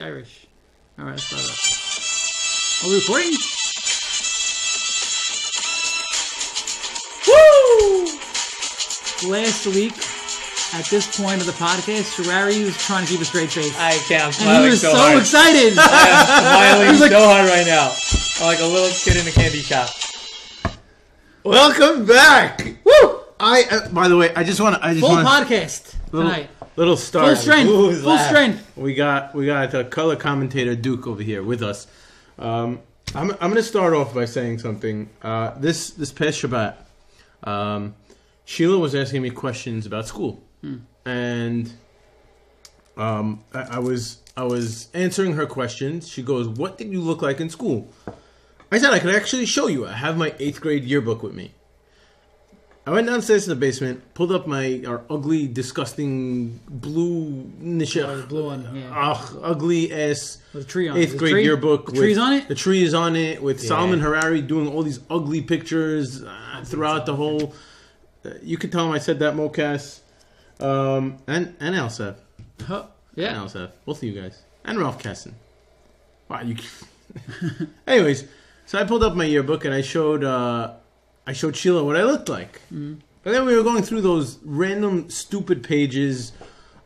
Irish. Alright, let's start up. Are we recording? Woo! Last week, at this point of the podcast, Sharari was trying to keep a straight face. I can't. I'm And smiling he was so hard. excited! I am smiling like, so hard right now. I'm like a little kid in a candy shop. Welcome back. Woo! By the way, I just want to. Full podcast tonight. Little start. Full strength. Who's Full that? strength. We got a color commentator Duke over here with us. I'm gonna start off by saying something. This past Shabbat, Sheila was asking me questions about school, and I was answering her questions. She goes, "What did you look like in school?" I said I could actually show you. I have my 8th grade yearbook with me. I went downstairs to the basement, pulled up our ugly, disgusting blue Blue one, yeah. ugly ass With a tree on it. 8th grade yearbook. The tree's on it? The tree is on it with Solomon Harari doing all these ugly pictures throughout the whole. You could tell him I said that, Mocas, and Elsef. Huh. Yeah. And Elsef, both of you guys, and Ralph Casson. Wow, you. Anyways, so I pulled up my yearbook and I showed Sheila what I looked like. And then we were going through those random stupid pages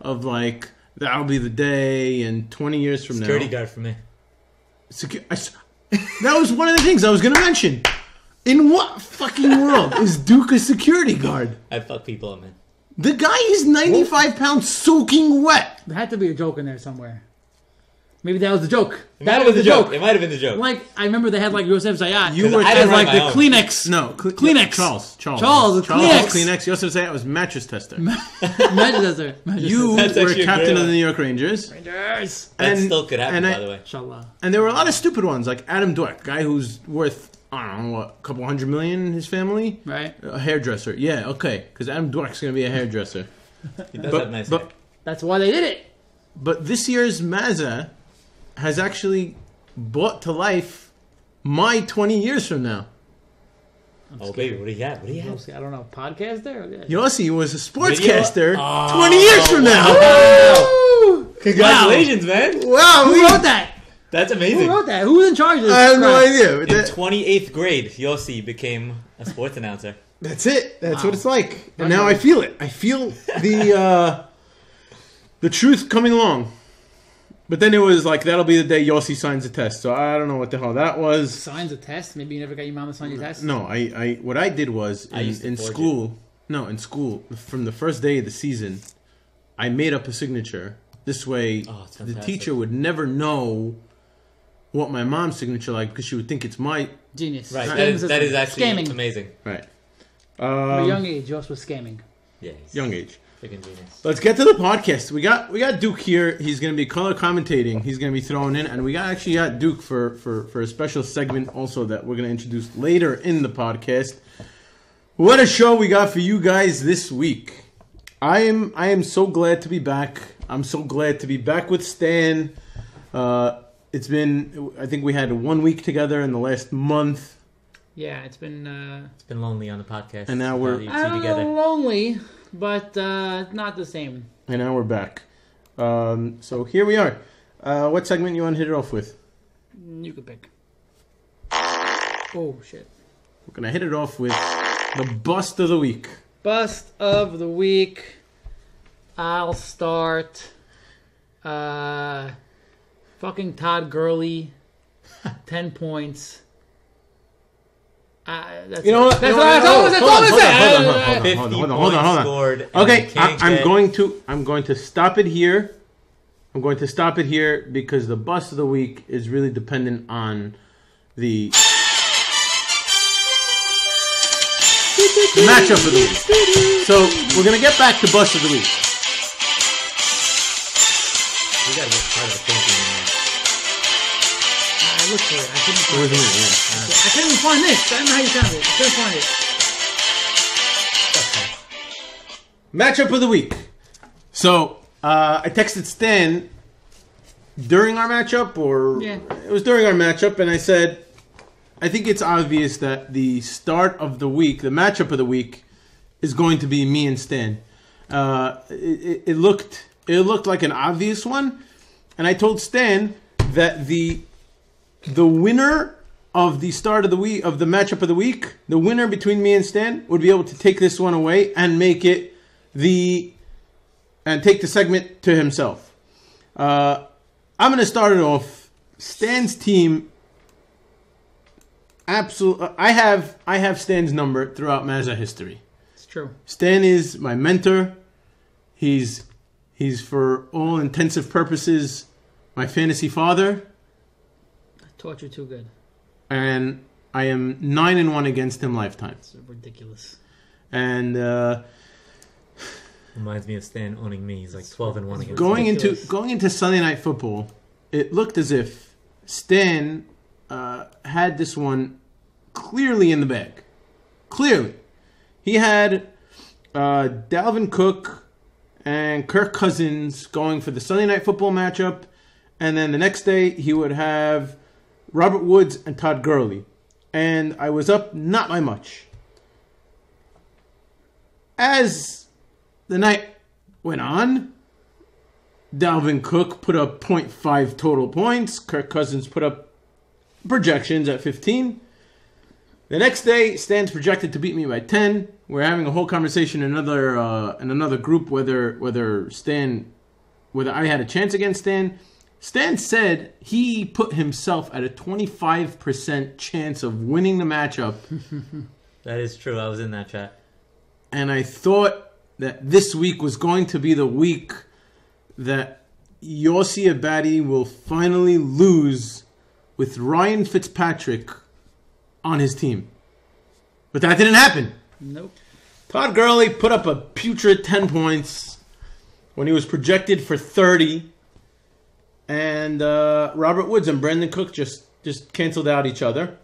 of like, that'll be the day and 20 years from Security now. guard for me. That was one of the things I was going to mention. In what fucking world is Duke a security guard? I fuck people, man. The guy is 95 pounds soaking wet. There had to be a joke in there somewhere. Maybe that was the joke. It might have been the joke. It might have been the joke. Like, I remember they had like Yosef Zayat. You were I as didn't like write the my own. Kleenex. No, Kleenex. Charles, Kleenex. Yosef Zayat was mattress tester. Manchester. You That's were actually a captain great of one. the New York Rangers. Rangers. that and- still could happen, and by the way. Inshallah. And there were a lot of stupid ones, like Adam Dweck, guy who's worth, I don't know, what, a couple $100 million in his family? Right? A hairdresser. Yeah, okay, because Adam Dweck's going to be a hairdresser. He does have nice hair. That's why they did it. But this year's Mazza has actually brought to life my 20 years from now. Oh, baby, what do you have? What do you have? I don't know. Podcast there? Yeah. Yossi was a Video? sportscaster Oh, 20 years from now. wow. Congratulations, man. Wow, Who wrote that? That's Who amazing. wrote that? Who was in charge of this? I have no crap? idea. But In that- 28th grade, Yossi became a sports announcer. That's it. That's Wow. what it's like. And now I feel it. I feel the truth coming along. But then it was like, that'll be the day Yossi signs a test. So I don't know what the hell that was. Signs a test? Maybe you never got your mom to sign your test? No, I what I did was I used to in forge school. No, in school, from the first day of the season, I made up a signature. This way, Oh, it's the fantastic. teacher would never know what my mom's signature like because she would think it's my Genius. Right. Scamming That is system. actually Scamming. amazing. right. From a young age, Joss was scamming. Yeah. He's Young age. freaking genius. Let's get to the podcast. We got Duke here. He's going to be color commentating. He's going to be thrown in, and we actually got Duke for a special segment also that we're going to introduce later in the podcast. What a show we got for you guys this week! I am so glad to be back. I'm so glad to be back with Stan. It's been, I think we had 1 week together in the last month, Yeah, it's been It's been lonely on the podcast. And now we're- you I two don't together. know, lonely, but not the same. and now we're back. So here we are. What segment you want to hit it off with? You could pick. Oh shit! We're going to hit it off with the bust of the week. Bust of the week. I'll start. Fucking Todd Gurley, 10 points. That's You know what? That's You know all. what? That's all. That's all. Hold on, hold on, That's all. 50 hold on. points scored. in Okay, the Kings I'm game. going to stop it here. I'm going to stop it here because the bust of the week is really dependent on the matchup of the week. So we're gonna get back to bust of the week. We gotta get part of the thinking. I looked for it. I couldn't It find wasn't it. it, I couldn't even find this. I don't know how you found it. I couldn't find it. Matchup of the week. So I texted Stan during our matchup, or Yeah. it was during our matchup, and I said, I think it's obvious that the start of the week, the matchup of the week, is going to be me and Stan. It looked like an obvious one, and I told Stan that the winner of the start of the week, of the matchup of the week, the winner between me and Stan would be able to take this one away and make it and take the segment to himself. I'm going to start it off. Stan's team. Absolutely, I have Stan's number throughout Mazda history. It's true. Stan is my mentor. He's for all intensive purposes my fantasy father. I taught you too good. And I am 9-1 against him lifetime. It's ridiculous. And Reminds me of Stan owning me. He's like 12-1 against going me. into Sunday Night Football, it looked as if Stan had this one clearly in the bag. Clearly, he had Dalvin Cook and Kirk Cousins going for the Sunday Night Football matchup, and then the next day he would have Robert Woods and Todd Gurley. And I was up not by much. As the night went on, Dalvin Cook put up 0.5 total points. Kirk Cousins put up projections at 15. The next day, Stan's projected to beat me by 10. We're having a whole conversation in another group whether I had a chance against Stan. Stan said he put himself at a 25% chance of winning the matchup. That is true. I was in that chat. And I thought that this week was going to be the week that Yossi Abadi will finally lose with Ryan Fitzpatrick on his team. But that didn't happen. Nope. Todd Gurley put up a putrid 10 points when he was projected for 30. And Robert Woods and Brandon Cook just canceled out each other.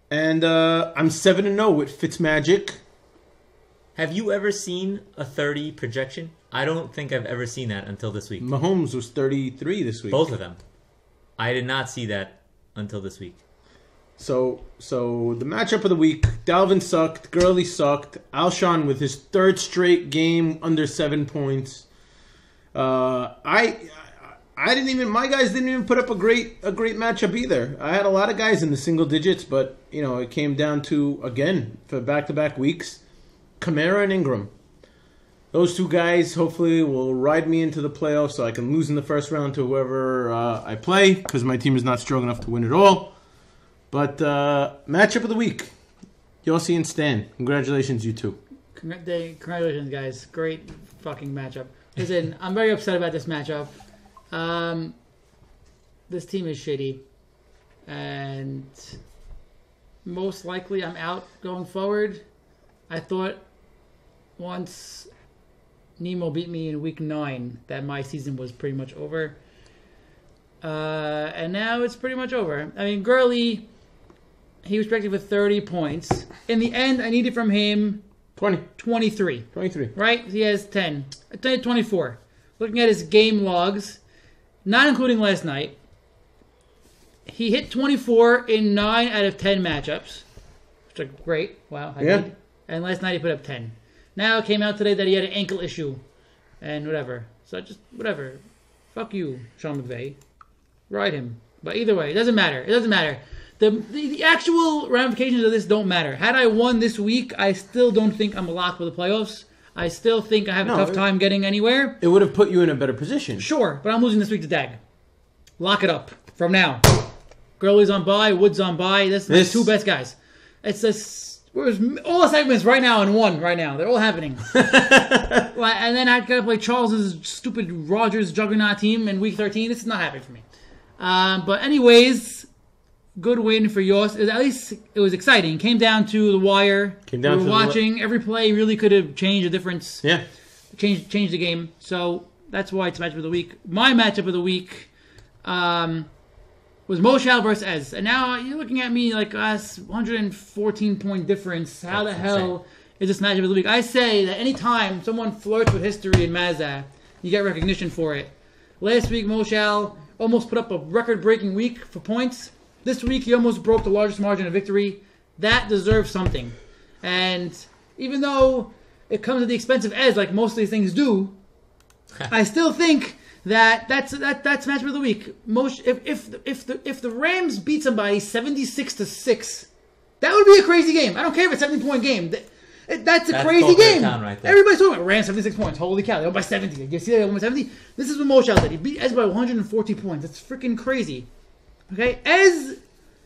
And I'm 7-0 with Fitzmagic. Have you ever seen a 30 projection? I don't think I've ever seen that until this week. Mahomes was 33 this week. Both of them. I did not see that until this week. So the matchup of the week, Dalvin sucked, Gurley sucked, Alshon with his third straight game under 7 points. My guys didn't even put up a great matchup either. I had a lot of guys in the single digits, but it came down to, again, for back-to-back weeks, Kamara and Ingram. Those two guys hopefully will ride me into the playoffs so I can lose in the first round to whoever I play, because my team is not strong enough to win it all. But matchup of the week, Yossi and Stan. Congratulations, you two. Congratulations, guys. Great fucking matchup. Listen, I'm very upset about this matchup. This team is shitty. And most likely I'm out going forward. I thought once Nemo beat me in week 9 that my season was pretty much over. And now it's pretty much over. I mean, Gurley, he was projected for 30 points. In the end, I needed from him 23. Right? He has 10. 24. Looking at his game logs, not including last night, he hit 24 in 9 out of 10 matchups. Which are great. Wow. Did. And last night he put up 10. Now it came out today that he had an ankle issue. And whatever. So just, whatever. Fuck you, Sean McVay. Ride him. But either way, it doesn't matter. The actual ramifications of this don't matter. Had I won this week, I still don't think I'm locked for the playoffs. I still think I have a tough time getting anywhere. It would have put you in a better position. Sure, but I'm losing this week to Dag. Lock it up from now. Gurley's on bye, Woods on bye. That's the two best guys. It's just all the segments right now in one right now. They're all happening. And then I gotta play Charles's stupid Rodgers juggernaut team in week 13. This is not happening for me. But anyways, good win for yours. At least it was exciting. Came down to the wire. We were watching. Every play really could have changed a difference. Yeah. Changed the game. So that's why it's matchup of the week. My matchup of the week was Moshal versus Ez. And now you're looking at me like us, 114-point difference. How the hell is this matchup of the week? I say that anytime someone flirts with history in Mazda, you get recognition for it. Last week, Moshal almost put up a record-breaking week for points. This week, he almost broke the largest margin of victory. That deserves something. And even though it comes at the expense of Ez, like most of these things do, I still think that's matchup of the week. If the Rams beat somebody 76-6, that would be a crazy game. I don't care if it's a 70-point game. That's a crazy game. Right there. Everybody's talking about Rams 76 points. Holy cow, they won by 70. Did you see that they won by 70? This is what Moshe did. He beat Ez by 140 points. That's freaking crazy. Okay, Ez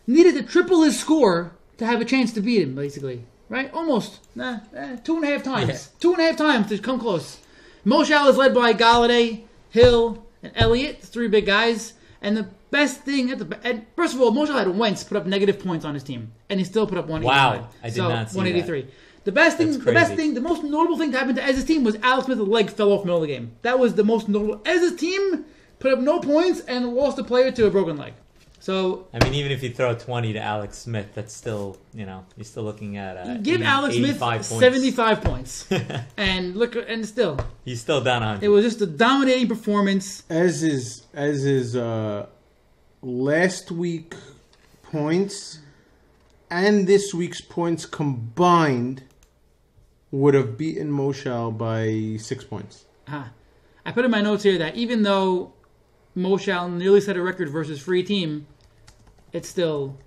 needed to triple his score to have a chance to beat him, basically. Right? Almost. 2.5 times. Yeah. 2.5 times to come close. Moshe is led by Galladay, Hill, and Elliott, 3 big guys. And the best thing, first of all, Moshe had Wentz put up negative points on his team, and he still put up 189. Wow, I did not see 183. That. The best thing, the most notable thing to happen to Ez's team was Alex Smith's leg fell off the middle of the game. That was the most notable. Ez's team put up no points and lost a player to a broken leg. So I mean, even if you throw 20 to Alex Smith, that's still, you're still looking at give 80, Alex Smith 75 points, and still he's still down 100. It was just a dominating performance. As his last week points and this week's points combined would have beaten Moshe by 6 points. I put in my notes here that even though Moshe nearly set a record versus free team, it's still,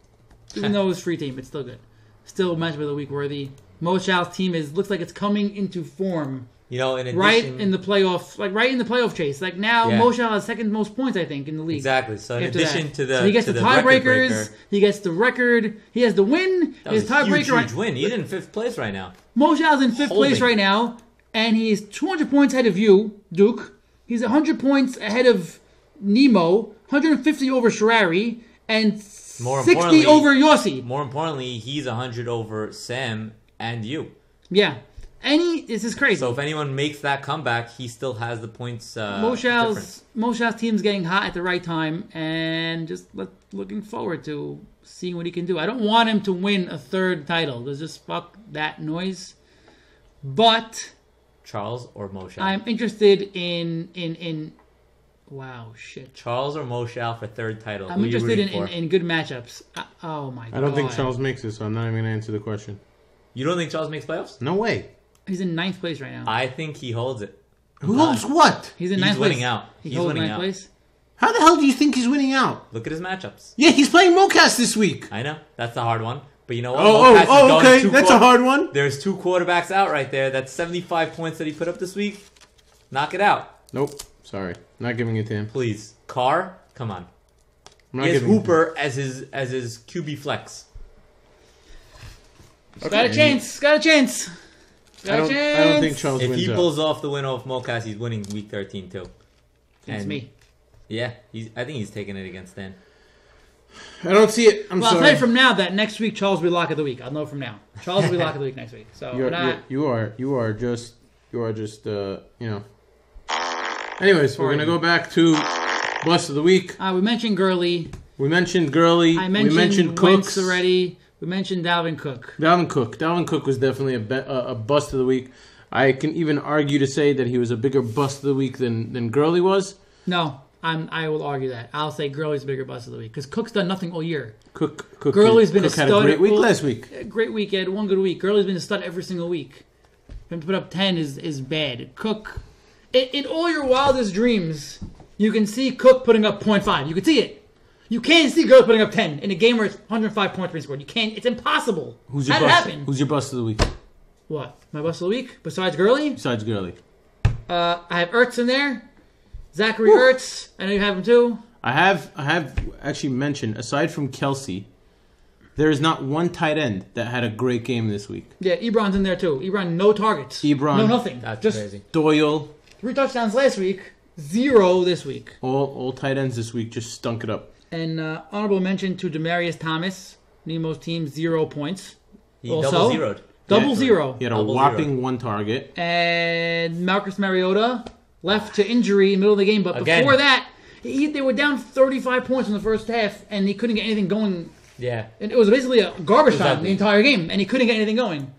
even though it was free team, it's still good. Still matchup of the week worthy. Moshe's team looks like it's coming into form. In addition, right in the playoff chase. Like now, Moshe has second most points, I think, in the league. Exactly. So in addition to the, so he gets the tiebreakers, he gets the record, he has the win. That was a huge win. He's in 5th place right now. Moshe's in 5th place right now, and he's 200 points ahead of you, Duke. He's 100 points ahead of Nemo, 150 over Sherrari, and 60 over Yossi. More importantly, he's 100 over Sam and you. Yeah. This is crazy. So if anyone makes that comeback, he still has the points difference. Moshe's team's getting hot at the right time, and just looking forward to seeing what he can do. I don't want him to win a 3rd title. Let's just fuck that noise. But Charles or Moshe? I'm interested in wow, shit. Charles or Moshe for 3rd title? I'm interested in good matchups. Oh my god. I don't think Charles makes it, so I'm not even going to answer the question. You don't think Charles makes playoffs? No way. He's in 9th place right now. I think he holds it. Who holds what? He's in 9th place. Winning out. He's winning out. Place? How the hell do you think he's winning out? Look at his matchups. Yeah, he's playing Mocas this week. I know. That's the hard one. But you know what? Okay. That's a hard one. There's 2 quarterbacks out right there. That's 75 points that he put up this week. Knock it out. Nope. Sorry. Not giving it to him. Please. Carr? Come on. He has Hooper as his QB flex. Okay. Got a chance. I don't think Charles wins. If he pulls off the win off Mocas, he's winning week 13 too. It's me. Yeah, I think he's taking it against Dan. I don't see it. I'm sorry. I'll tell you from now that next week Charles will be lock of the week. I'll know from now. Charles will be lock of the week next week. So you are just Anyways, we're gonna go back to bust of the week. We mentioned Gurley. We mentioned Gurley. We mentioned Cooks already. We mentioned Dalvin Cook. Dalvin Cook was definitely a bust of the week. I can even argue to say that he was a bigger bust of the week than Gurley was. No, I will argue that. I'll say Gurley's a bigger bust of the week because Cook's done nothing all year. Gurley's been a stud. Had a great week last week. Great week. He had one good week. Gurley's been a stud every single week. For him to put up 10 is bad. Cook, in all your wildest dreams, you can see Cook putting up 0.5. You can see it. You can't see Gurley putting up 10 in a game where it's 105 points being scored. You can't. It's impossible. How did it happen? Who's your bust of the week? What? My bust of the week? Besides Gurley? Besides Gurley. I have Ertz in there. Zachary Ertz. I know you have him too. I have actually mentioned, aside from Kelsey, there is not one tight end that had a great game this week. Yeah, Ebron's in there too. Ebron, no targets. No nothing. That's just crazy. Doyle. 3 touchdowns last week. 0 this week. All tight ends this week just stunk it up. And honorable mention to Demaryius Thomas, Nemo's team, 0 points. He double-zeroed. Double zero. He had a whopping 1 target. And Marcus Mariota left to injury in the middle of the game. But before that, they were down 35 points in the first half, and he couldn't get anything going. Yeah. And it was basically a garbage time the entire game, and he couldn't get anything going.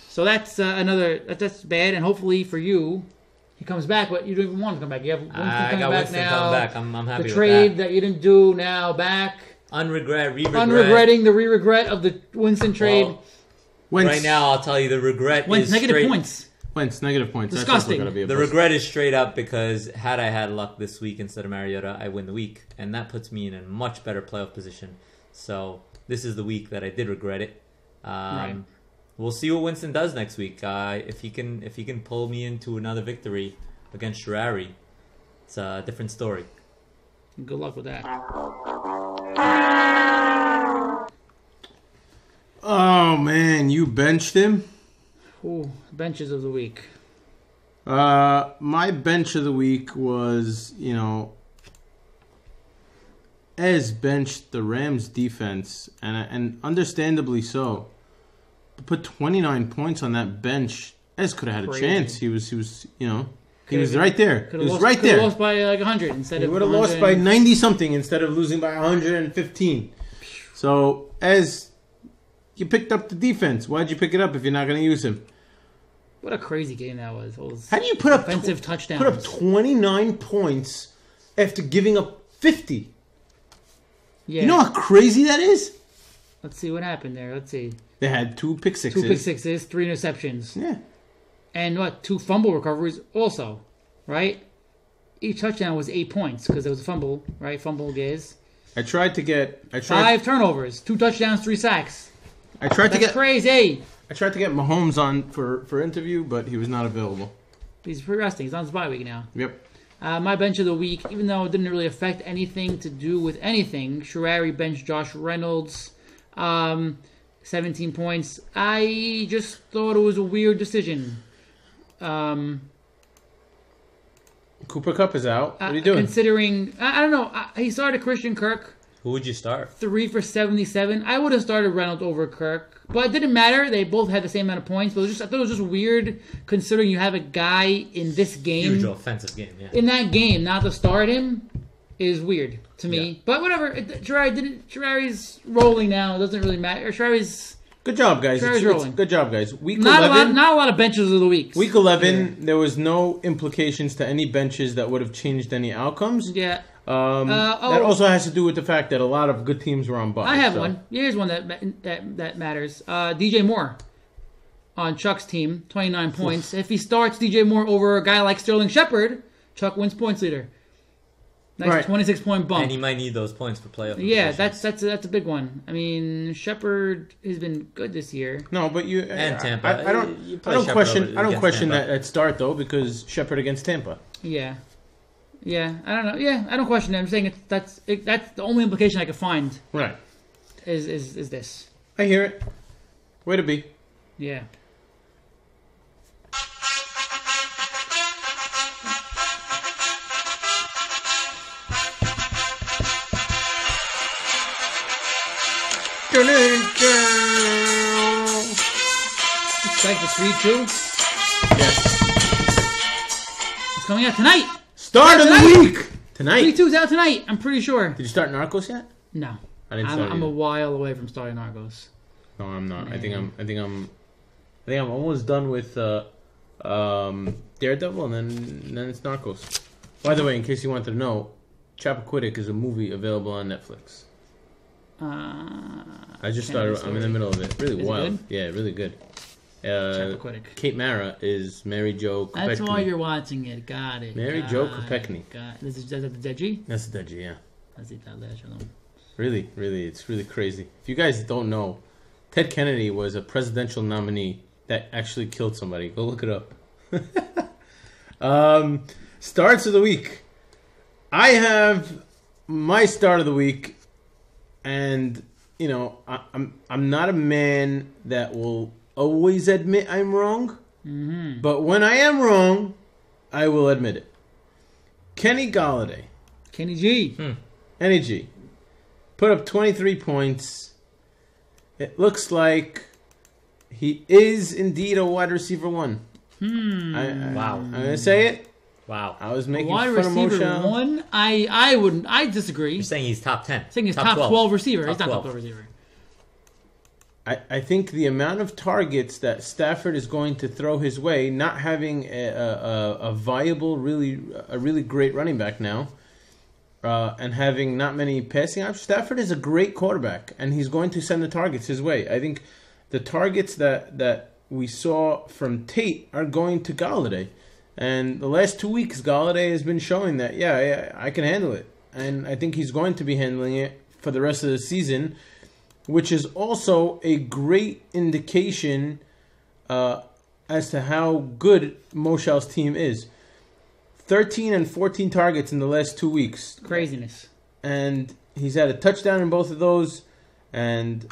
So that's that's bad, and hopefully for you, he comes back, but you don't even want him to come back. You have Winston coming back now. Coming back. I'm happy with that. The trade that you didn't do now back. Unregretting the re-regret of the Winston trade. Well, right now, I'll tell you the regret is negative straight, points. Points, negative points. Disgusting. That's also gotta be a The plus. regret is straight up because had I had luck this week instead of Mariota, I win the week, and that puts me in a much better playoff position. So this is the week that I did regret it. Right. We'll see what Winston does next week. If he can pull me into another victory against Sherrari, it's a different story. Good luck with that. Oh man, you benched him. Ooh, benches of the week. My bench of the week was, Ez benched the Rams defense, and understandably so. To put 29 points on that bench, Ez could have had a Crazy. chance. He was right there. He was right Could there. have lost by like 100 instead He of would have lost by 90 something instead of losing by 115. So, Ez, you picked up the defense. Why'd you pick it up if you're not going to use him? What a crazy game that was. Those How do you put up offensive touchdowns? Put up 29 points after giving up 50? Yeah. You know how crazy that is? Let's see what happened there. Let's see. They had 2 pick sixes. 2 pick sixes, 3 interceptions. Yeah. And 2 fumble recoveries also, right? Each touchdown was 8 points because there was a fumble, right? Fumble Giz. 5 turnovers, 2 touchdowns, 3 sacks. That's crazy. I tried to get Mahomes on for interview, but he was not available. He's resting. He's on his bye week now. Yep. My bench of the week, even though it didn't really affect anything to do with anything, Sherrari benched Josh Reynolds, 17 points. I just thought it was a weird decision. Cooper Kupp is out. What are you doing? Considering, I don't know, he started Christian Kirk. Who would you start? 3 for 77. I would have started Reynolds over Kirk, but it didn't matter. They both had the same amount of points. But I thought it was just weird, considering you have a guy in this game, Huge offensive game. Yeah. in that game, not to start him is weird to me. Yeah. But whatever. Sherrari's rolling now. It doesn't really matter. Sherrari's Good job, guys. Sherrari's rolling. Good job, guys. Week not 11. a lot of benches of the week. Week 11, there was no implications to any benches that would have changed any outcomes. Yeah. That also has to do with the fact that a lot of good teams were on bye. I have one. Here's one that matters. DJ Moore on Chuck's team, 29 points. If he starts DJ Moore over a guy like Sterling Shepard, Chuck wins points leader. Nice Right. 26-point bump. And he might need those points for playoff. Yeah, implications. that's a big one. I mean, Shepard has been good this year. No, but you And Tampa. I don't Shepard question against that Tampa. at start though because Shepard against Tampa. Yeah, I don't know. Yeah, I don't question it. I'm saying that's the only implication I could find Right. is this. I hear it. Way to be. Yeah. Strike the 3-2. Yes. It's coming out tonight. Start of the Tonight. week tonight. 3-2's out tonight. I'm pretty sure. Did you start Narcos yet? No, I didn't start I'm either. a while away from starting Argos. No, I'm not. I think I'm almost done with Daredevil, and then it's Narcos. By the way, in case you wanted to know, Chappaquiddick is a movie available on Netflix. I just started. I'm in the middle of it. Really Is it wild. good? Yeah, really good. Chappaquiddick. Kate Mara is Mary Jo Kopechne. That's why you're watching it. Got it. Mary Got Jo it, Kopechne. Got it. Is that the Deji? That's the Deji, yeah. That's it. Really, it's really crazy. If you guys don't know, Ted Kennedy was a presidential nominee that actually killed somebody. Go look it up. Starts of the week. I have my start of the week, and I'm not a man that will always admit I'm wrong. Mm-hmm. But when I am wrong, I will admit it. Kenny Galladay. Kenny G. Kenny G. Put up 23 points. It looks like he is indeed a wide receiver 1. Wow. I'm going to say it. Wow. I was making Wide fun of receiver Moshe. 1. I disagree. You're saying he's top 10. Saying he's top 12 receiver. He's Top not top 12. 12 receiver. I think the amount of targets that Stafford is going to throw his way, not having a viable, a really great running back now, and having not many passing options, Stafford is a great quarterback, and he's going to send the targets his way. I think the targets that we saw from Tate are going to Galladay. And the last 2 weeks, Galladay has been showing that, yeah, I can handle it. And I think he's going to be handling it for the rest of the season, which is also a great indication as to how good Moshel's team is. 13 and 14 targets in the last 2 weeks. Craziness. And he's had a touchdown in both of those and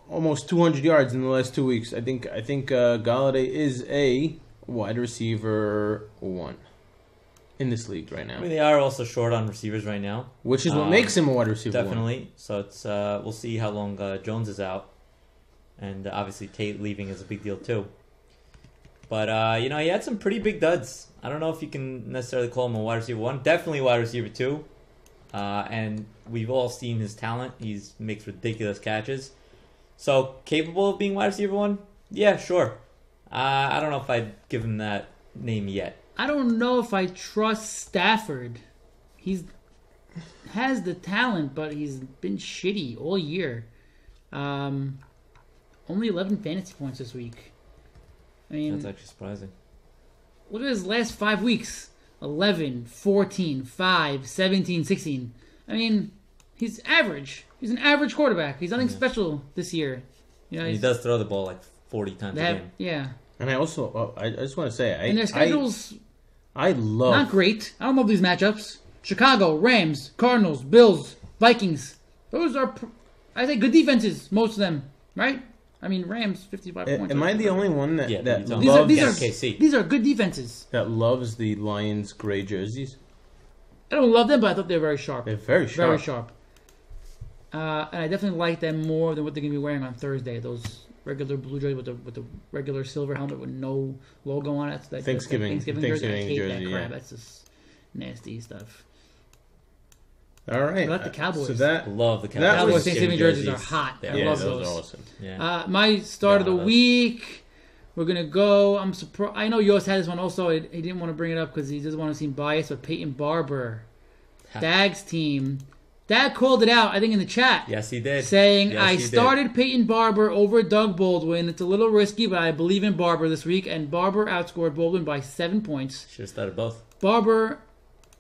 almost 200 yards in the last 2 weeks. I think Galladay is a wide receiver 1 in this league right now. I mean, they are also short on receivers right now, Which is what makes him a wide receiver 1. definitely. So it's we'll see how long Jones is out, and obviously Tate leaving is a big deal too. But he had some pretty big duds. I don't know if you can necessarily call him a wide receiver 1. Definitely wide receiver 2. And we've all seen his talent. He makes ridiculous catches. So capable of being wide receiver 1? Yeah, sure. I don't know if I'd give him that name yet. I don't know if I trust Stafford. He's has the talent, but he's been shitty all year. Only 11 fantasy points this week. I mean, That's actually surprising. Look at his last 5 weeks. 11, 14, 5, 17, 16. I mean, he's average. He's an average quarterback. He's nothing special this year. He does throw the ball like 40 times a game. Yeah. And I also, I just want to say, And their schedule's I love... not great. I don't love these matchups. Chicago, Rams, Cardinals, Bills, Vikings. Those are, I say, good defenses, most of them, right? I mean, Rams, 55 points. Am I the only one that loves these are good defenses. That loves the Lions gray jerseys? I don't love them, but I thought they were very sharp. They're very sharp. Very sharp. And I definitely like them more than what they're going to be wearing on Thursday. Those regular blue jerseys with the regular silver helmet with no logo on it. That's like Thanksgiving jersey. I hate jersey, that crap. yeah. That's just nasty stuff. All right. I like the Cowboys. So that Love the That Cowboys. was- Thanksgiving jerseys are hot. Yeah, I love those those. are awesome. Yeah. My start of the those. week. We're gonna go. I'm surprised. I know Yost had this one also. He didn't want to bring it up because he doesn't want to seem biased. But Peyton Barber, Dag's team. Dag called it out. I think in the chat. Yes, he did. Saying Yes, I he did. started Peyton Barber over Doug Baldwin. It's a little risky, but I believe in Barber this week. And Barber outscored Baldwin by 7 points. Should have started both. Barber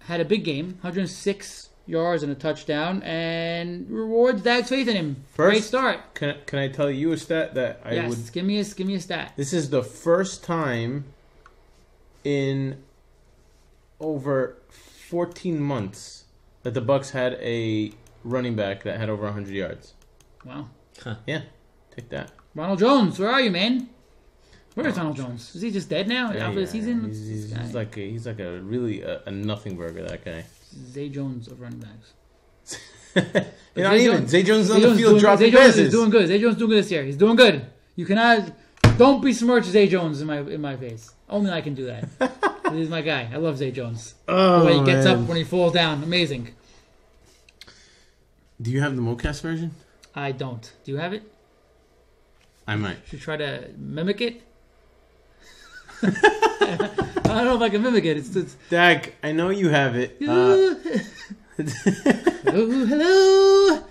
had a big game, 106 yards and a touchdown, and rewards Dag's faith in him. Great start. Can I tell you a stat that I Yes, would... give me a stat. This is the first time in over 14 months that the Bucks had a running back that had over 100 yards. Wow. Yeah, take that. Ronald Jones, where are you, man? Where is Ronald Jones? Is he just dead now? Yeah, Out for the season? He's like a really a nothing burger. That guy. Zay Jones of running backs. You're not even. Zay Jones is on Zay the Jones field dropping Zay Jones passes. is doing good. Zay Jones is doing good this year. He's doing good. You cannot. Don't besmirch Zay Jones in my face. Only I can do that. He's my guy. I love Zay Jones. The way he gets up when he falls down. Amazing. Do you have the Mocast version? I don't. Do you have it? I might. Should try to mimic it. I don't know if I can mimic it. It's Dag, I know you have it. oh, hello.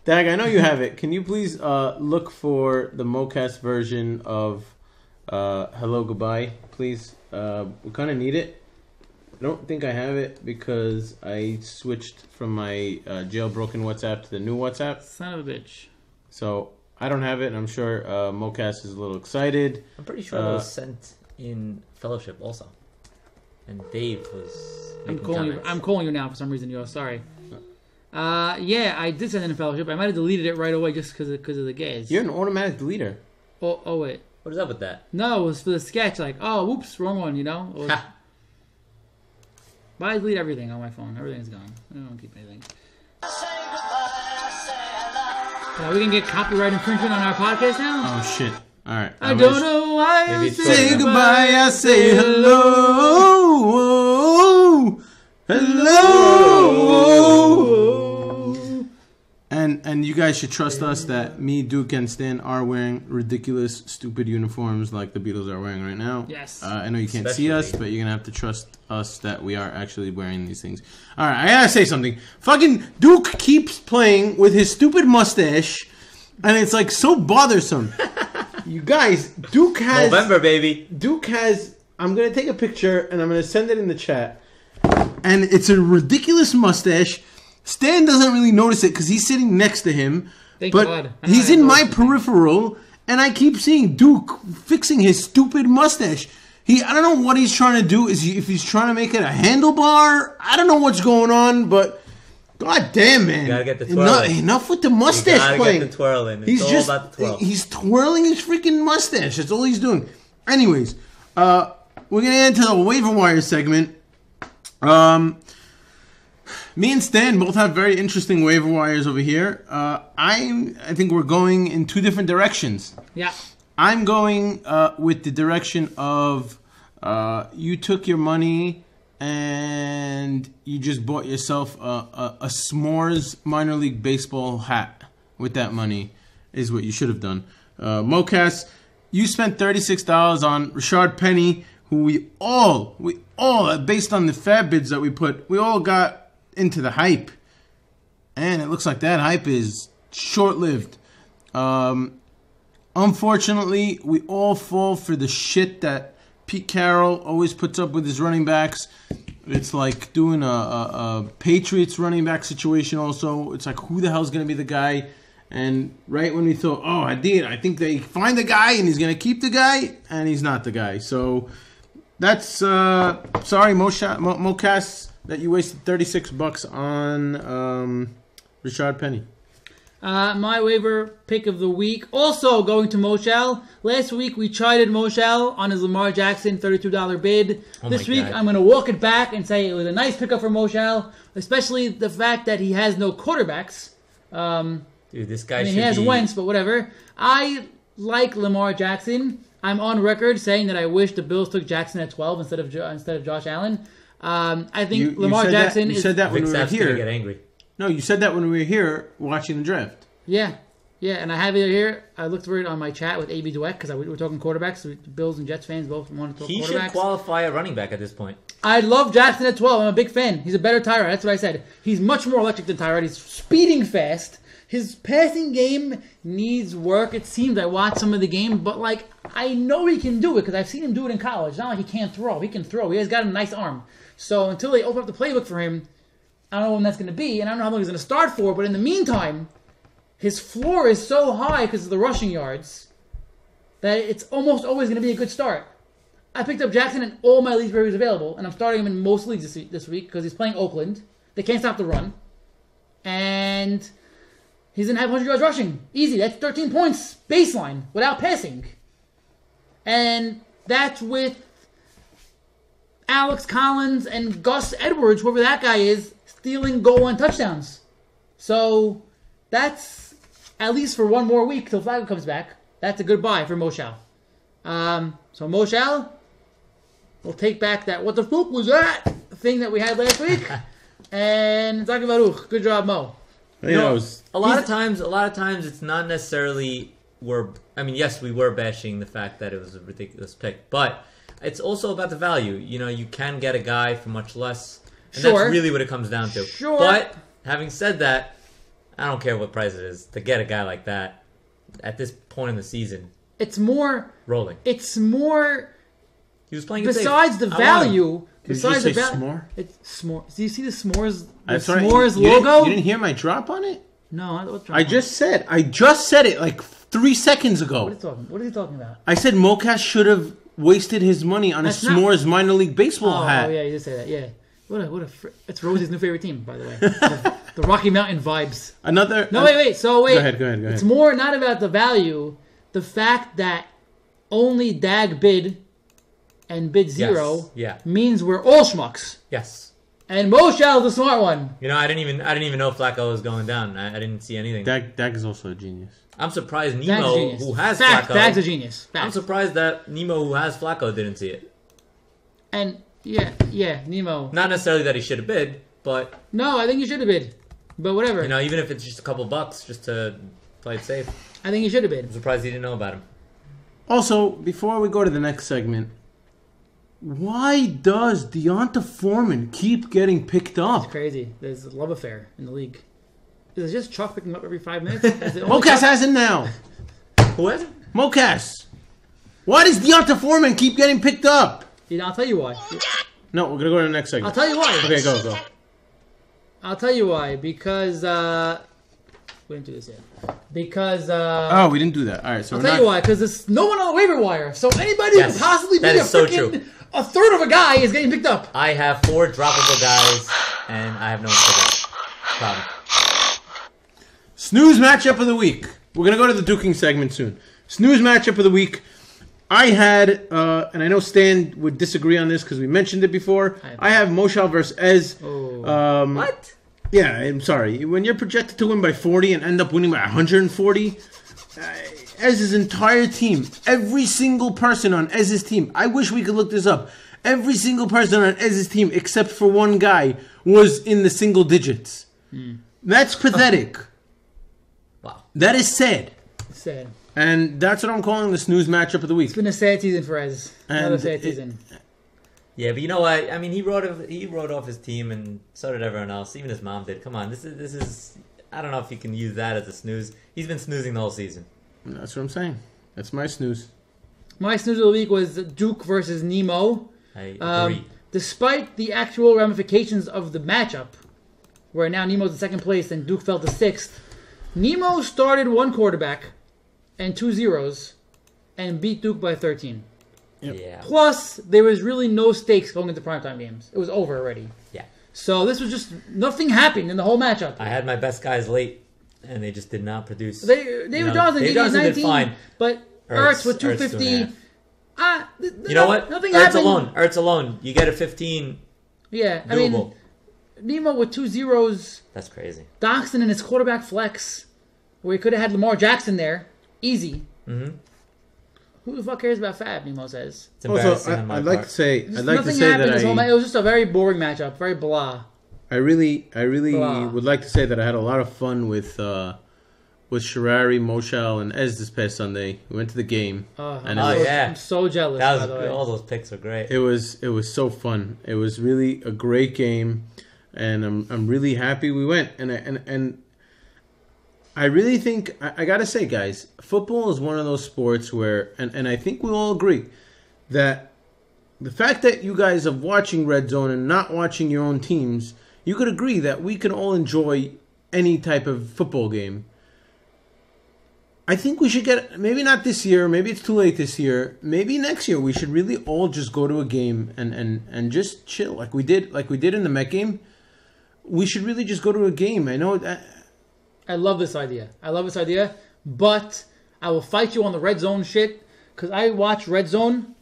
Dag, I know you have it. Can you please look for the Mocast version of Hello Goodbye, please? We kind of need it. I don't think I have it because I switched from my jailbroken WhatsApp to the new WhatsApp. Son of a bitch. So I don't have it, and I'm sure Mocast is a little excited. I'm pretty sure it was sent in fellowship also. And Dave was. I'm calling you now for some reason. You're sorry. Yeah, I did send in a fellowship. I might have deleted it right away just because of the gays. You're an automatic deleter. Oh wait. What is up with that? No, it was for the sketch. Like, oh, whoops, wrong one. You know. But I delete everything on my phone. Everything's gone. I don't keep anything. We can get copyright infringement on our podcast now. Oh shit! All right. I don't know why I say goodbye. I say hello. Hello. And you guys should trust us that me, Duke, and Stan are wearing ridiculous, stupid uniforms like the Beatles are wearing right now. Yes. I know you can't see us, but you're gonna have to trust us that we are actually wearing these things. All right, I gotta say something. Fucking Duke keeps playing with his stupid mustache, and it's like so bothersome. You guys, Duke has November, baby. Duke has. I'm gonna take a picture and I'm gonna send it in the chat. And it's a ridiculous mustache. Stan doesn't really notice it because he's sitting next to him. Thank but God. he's in my peripheral, and I keep seeing Duke fixing his stupid mustache. I don't know what he's trying to do. If he's trying to make it a handlebar, I don't know what's going on, but god damn, man. You gotta get the twirling. Enough with the mustache playing. Get the twirling. He's all just about the twirl. He's twirling his freaking mustache. That's all he's doing. Anyways, we're gonna get into the waiver wire segment. Me and Stan both have very interesting waiver wires over here. I think we're going in two different directions. Yeah. I'm going with the direction of you took your money and you just bought yourself a S'mores minor league baseball hat with that money is what you should have done. Mocas, you spent $36 on Rashard Penny, who we all, based on the fab bids that we put, we all got into the hype. And it looks like that hype is short-lived. Unfortunately, we all fall for the shit that Pete Carroll always puts up with his running backs. It's like doing a Patriots running back situation also. It's like, who the hell's going to be the guy? And right when we thought, I think they find the guy and he's going to keep the guy, and he's not the guy. So that's, sorry, Mocas, that you wasted $36 on Rashard Penny. My waiver pick of the week, also going to Moshal. Last week we chided Moshal on his Lamar Jackson $32 bid. This week I'm going to walk it back and say it was a nice pickup for Moshal, especially the fact that he has no quarterbacks. Dude, this guy he has Wentz, but whatever. I like Lamar Jackson. I'm on record saying that I wish the Bills took Jackson at 12 instead of Josh Allen. I think Lamar Jackson is... You said that when we were here. Get angry. No, you said that when we were here watching the draft. Yeah, and I have it here. I looked for it on my chat with AB Dweck because we were talking quarterbacks. The Bills and Jets fans both want to talk quarterbacks. He should qualify a running back at this point. I love Jackson at 12. I'm a big fan. He's a better Tyrod. That's what I said. He's much more electric than Tyrod. He's speeding fast. His passing game needs work. It seems I watched some of the game, but I know he can do it because I've seen him do it in college. It's not like he can't throw. He can throw. He has got a nice arm. So until they open up the playbook for him, I don't know when that's going to be, and I don't know how long he's going to start for, but in the meantime, his floor is so high because of the rushing yards that it's almost always going to be a good start. I picked up Jackson in all my leagues where he was available, and I'm starting him in most leagues this week because he's playing Oakland. They can't stop the run. And he's going to have 100 yards rushing. Easy. That's 13 points baseline without passing. And that's with Alex Collins and Gus Edwards, whoever that guy is, stealing goal line touchdowns. So that's, at least for one more week till Flacco comes back, that's a good buy for Moshal. So Moshal will take back that what the fuck was that thing that we had last week. And talking about good job, Mo. A lot of times it's not necessarily yes, we were bashing the fact that it was a ridiculous pick, but it's also about the value. You can get a guy for much less. And that's really what it comes down to. Sure. But having said that, I don't care what price it is to get a guy like that at this point in the season. It's more rolling. It's more. He was playing besides the value. Besides the s'more? It's s'more. Do you see the s'mores? The s'mores logo. You didn't hear my drop on it? No, I just said it like 3 seconds ago. What are you talking about? I said Mocas should have wasted his money on a S'mores minor league baseball hat. Oh yeah, you did say that. Yeah. It's Rosie's new favorite team, by the way. The Rocky Mountain vibes. Wait. So wait. Go ahead. It's more not about the value, the fact that only Dag bid and bid zero means we're all schmucks. Yes. And Moshal is the smart one. I didn't even know Flacco was going down. I didn't see anything. Dag is also a genius. I'm surprised Nemo, who has Flacco. Dag's a genius. I'm surprised that Nemo, who has Flacco, didn't see it. And yeah, Nemo. Not necessarily that he should have bid, but no, I think he should have bid. But whatever. Even if it's just a couple bucks, just to play it safe. I think he should have bid. I'm surprised he didn't know about him. Also, before we go to the next segment, why does Deonta Foreman keep getting picked up? It's crazy. There's a love affair in the league. Is it just Chuck picking him up every 5 minutes? Mocas has him now. Who has it? Mocas, why does Deonta Foreman keep getting picked up? I'll tell you why. No, we're gonna go to the next segment. I'll tell you why. Okay, go. I'll tell you why. Because we didn't do this yet. Because oh, we didn't do that. All right, so I'll tell you why. Because there's no one on the waiver wire. So anybody who could possibly be a third of a guy is getting picked up. I have 4 droppable guys, and I have no one picked up. Problem. Snooze matchup of the week. We're gonna go to the duking segment soon. Snooze matchup of the week. I had, and I know Stan would disagree on this because we mentioned it before. I have Moshal versus Ez. Oh. What? Yeah, I'm sorry. When you're projected to win by 40 and end up winning by 140, Ez's entire team, every single person on Ez's team, I wish we could look this up. Every single person on Ez's team, except for one guy, was in the single digits. That's pathetic. Wow. That is sad. Sad. And that's what I'm calling the snooze matchup of the week. It's been a sad season for Ez. Another sad season. Yeah, but you know what? I mean, he wrote off his team, and so did everyone else. Even his mom did. Come on, this is. I don't know if you can use that as a snooze. He's been snoozing the whole season. That's what I'm saying. That's my snooze. My snooze of the week was Duke versus Nemo. I agree. Despite the actual ramifications of the matchup, where now Nemo's in second place and Duke fell to 6th, Nemo started 1 quarterback and 2 zeros and beat Duke by 13. Yep. Yeah. Plus, there was really no stakes going into primetime games. It was over already. Yeah. So this was just, nothing happened in the whole matchup. I had my best guys late, and they just did not produce. David Johnson did 19, fine. but Ertz with 250. You know what? Nothing happened. Ertz alone. You get a 15. Yeah, doable. I mean, Nemo with 2 zeros. That's crazy. Doxson in his quarterback flex, where he could have had Lamar Jackson there. Easy. Mm-hmm. Who the fuck cares about Fab, Nemo says. It's embarrassing Also, on my I'd like part. to say Nothing that it was just a very boring matchup. Very blah. I really Blah. would like to say that I had a lot of fun with Sharari, Moshal, and Ez this past Sunday. We went to the game, and I'm so jealous. That was by the way. all those picks were great. it was so fun. It was really a great game, and I'm really happy we went. And I really think I gotta say, guys, football is one of those sports where, and I think we all agree that the fact that you guys are watching Red Zone and not watching your own teams, you could agree that we can all enjoy any type of football game. I think we should get, maybe not this year, maybe it's too late this year, maybe next year we should really all just go to a game and just chill like we did in the Met game. We should really just go to a game. I know that. I love this idea. But I will fight you on the Red Zone shit because I watched Red Zone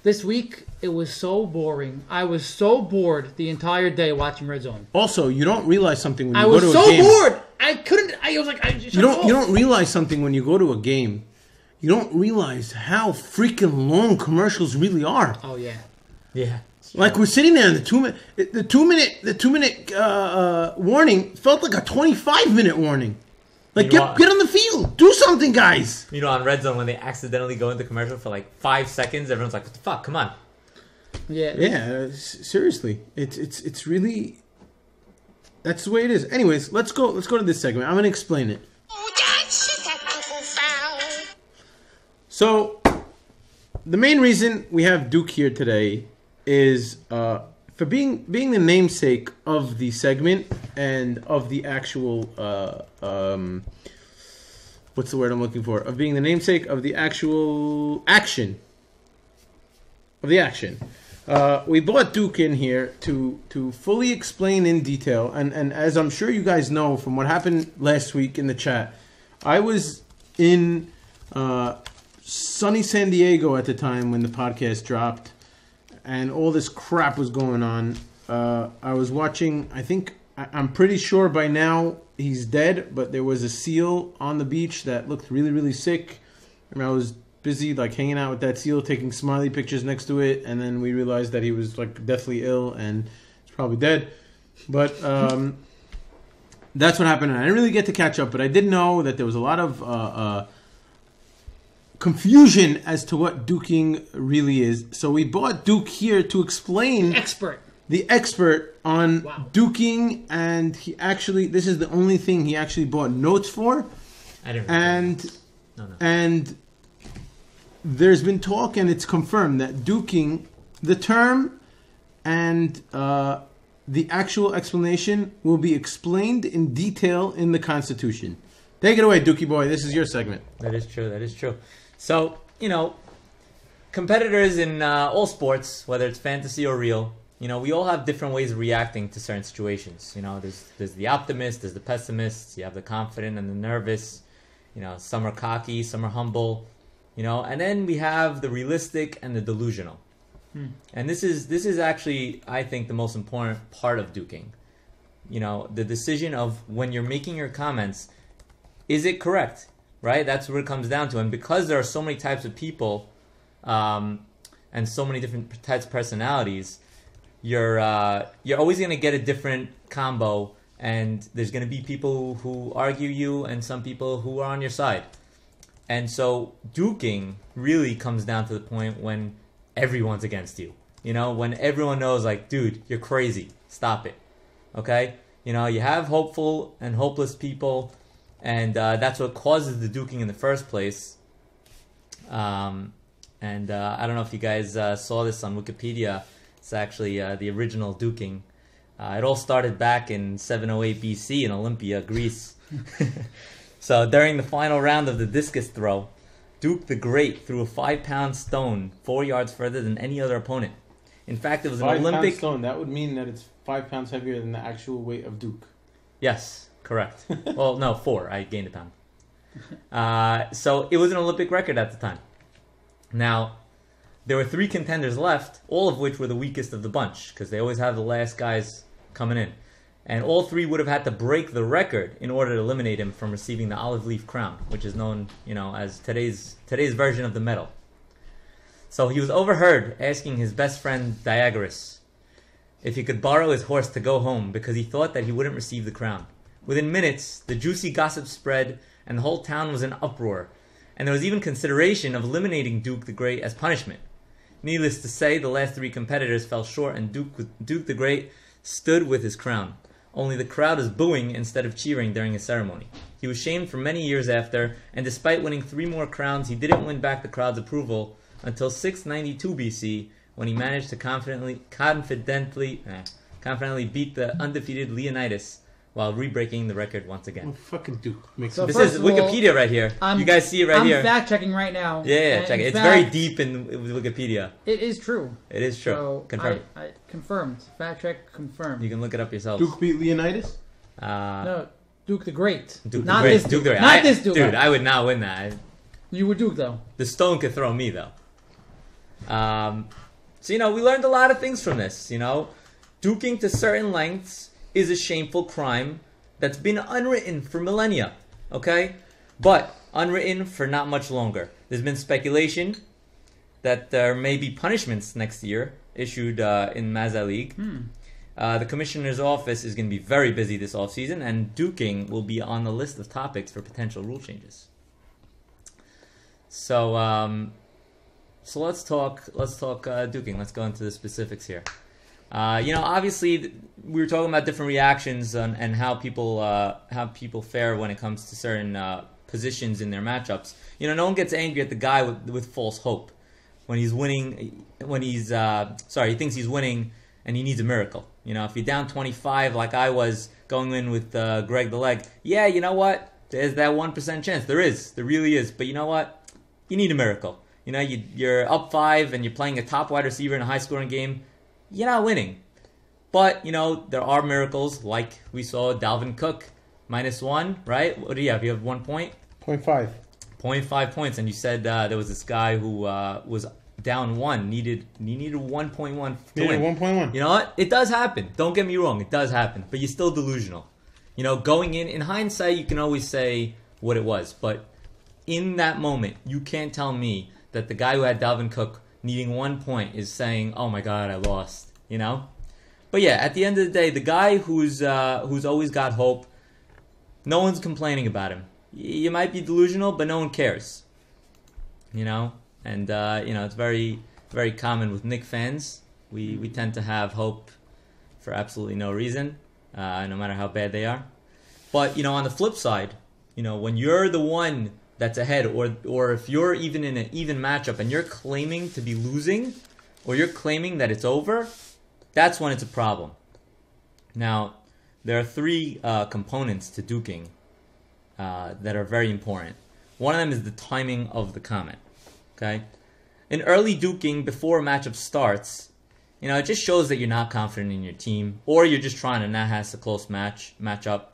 this week. It was so boring. I was so bored the entire day watching Red Zone. Also, you don't realize something when you I go to a was so game. bored. I couldn't. I was like, You don't realize something when you go to a game. You don't realize how freaking long commercials really are. Oh yeah. Yeah. Like we're sitting there, and the two minute warning felt like a 25-minute warning. Like get on the field, do something, guys. You know, on Red Zone when they accidentally go into commercial for like 5 seconds, everyone's like, "What the fuck? Come on." Yeah. Yeah. Seriously, it's really. That's the way it is. Anyways, let's go to this segment. I'm gonna explain it. So, the main reason we have Duke here today is for being the namesake of the segment and of the actual what's the word I'm looking for? Of being the namesake of the actual action. Of the action. We brought Duke in here to fully explain in detail, and as I'm sure you guys know from what happened last week in the chat, I was in sunny San Diego at the time when the podcast dropped, and all this crap was going on. I was watching, I'm pretty sure by now he's dead, but there was a seal on the beach that looked really, really sick. I mean, I was busy like hanging out with that seal, taking smiley pictures next to it, and then we realized that he was like deathly ill and he's probably dead. But that's what happened. And I didn't really get to catch up, but I did know that there was a lot of confusion as to what duking really is. So we brought Duke here to explain the expert on duking, and he actually, this is the only thing he actually bought notes for. I didn't. And there's been talk, and it's confirmed, that duking, the term and the actual explanation will be explained in detail in the Constitution. Take it away, Dookie boy. This is your segment. That is true. That is true. So, competitors in all sports, whether it's fantasy or real, we all have different ways of reacting to certain situations. There's the optimist, there's the pessimists, you have the confident and the nervous. Some are cocky, some are humble, and then we have the realistic and the delusional. And this is actually, I think, the most important part of duking. The decision of when you're making your comments, is it correct? Right? That's what it comes down to. And because there are so many types of people, and so many different types of personalities, you're always going to get a different combo, and there's going to be people who argue you and some people who are on your side. And so duking really comes down to the point when everyone's against you. When everyone knows, like, dude, you're crazy. Stop it. Okay? You have hopeful and hopeless people, and that's what causes the duking in the first place. And I don't know if you guys saw this on Wikipedia. It's actually the original duking. It all started back in 708 BC in Olympia, Greece. So during the final round of the discus throw, Duke the Great threw a 5-pound stone 4 yards further than any other opponent. In fact, it was an Olympic 5-pound stone. That would mean that it's 5 pounds heavier than the actual weight of Duke. Yes, correct. Well, no, 4. I gained a pound. So it was an Olympic record at the time. Now, there were 3 contenders left, all of which were the weakest of the bunch, because they always have the last guys coming in. And all 3 would have had to break the record in order to eliminate him from receiving the olive leaf crown, which is known, as today's version of the medal. So he was overheard asking his best friend Diagoras if he could borrow his horse to go home because he thought that he wouldn't receive the crown. Within minutes, the juicy gossip spread and the whole town was in uproar, and there was even consideration of eliminating Duke the Great as punishment. Needless to say, the last 3 competitors fell short, and Duke the Great stood with his crown. Only the crowd was booing instead of cheering during his ceremony. He was shamed for many years after, and despite winning 3 more crowns, he didn't win back the crowd's approval until 692 BC, when he managed to confidently beat the undefeated Leonidas while re-breaking the record once again. Well, fucking Duke. So this is Wikipedia right here. You guys see it right here. I'm fact-checking right now. Yeah, check it. It's very deep in Wikipedia. It is true. It is true. So confirmed. I confirmed. Fact check confirmed. You can look it up yourself. Duke beat Leonidas? No, Duke the Great. Duke not the Great. this Duke. Duke the Great. Not this Duke. Dude, I would not win that. You would Duke, though. The stone could throw me, though. So, we learned a lot of things from this, Duking to certain lengths is a shameful crime that's been unwritten for millennia, okay? But unwritten for not much longer. There's been speculation that there may be punishments next year issued in Mazda League. The commissioner's office is going to be very busy this offseason, and duking will be on the list of topics for potential rule changes. So, so let's talk duking. Let's go into the specifics here. Obviously, we were talking about different reactions and how people fare when it comes to certain positions in their matchups. No one gets angry at the guy with false hope when he's winning. He thinks he's winning and he needs a miracle. If you're down 25, like I was going in with Greg the Leg, yeah, you know what? There's that 1% chance. There really is. But you know what? You need a miracle. You're up 5 and you're playing a top wide receiver in a high-scoring game. You're not winning. But, there are miracles, like we saw Dalvin Cook, -1, right? What do you have? You have 1 point? 0.5. 0.5 points. And you said there was this guy who was down 1, needed 1.1 to win. 1.1. You know what? It does happen. Don't get me wrong. It does happen. But you're still delusional. Going in hindsight, you can always say what it was. But in that moment, you can't tell me that the guy who had Dalvin Cook needing 1 point is saying, "Oh my God, I lost." But yeah, at the end of the day, the guy who's always got hope, no one's complaining about him. You might be delusional, but no one cares. And it's very, very common with Knicks fans. We tend to have hope for absolutely no reason, no matter how bad they are. But on the flip side, when you're the one that's ahead, or if you're even in an even matchup and you're claiming to be losing, or you're claiming that it's over, that's when it's a problem. Now, there are three components to duking that are very important. One of them is the timing of the comment. Okay, in early duking before a matchup starts, it just shows that you're not confident in your team, or you're just trying to nahas a close matchup,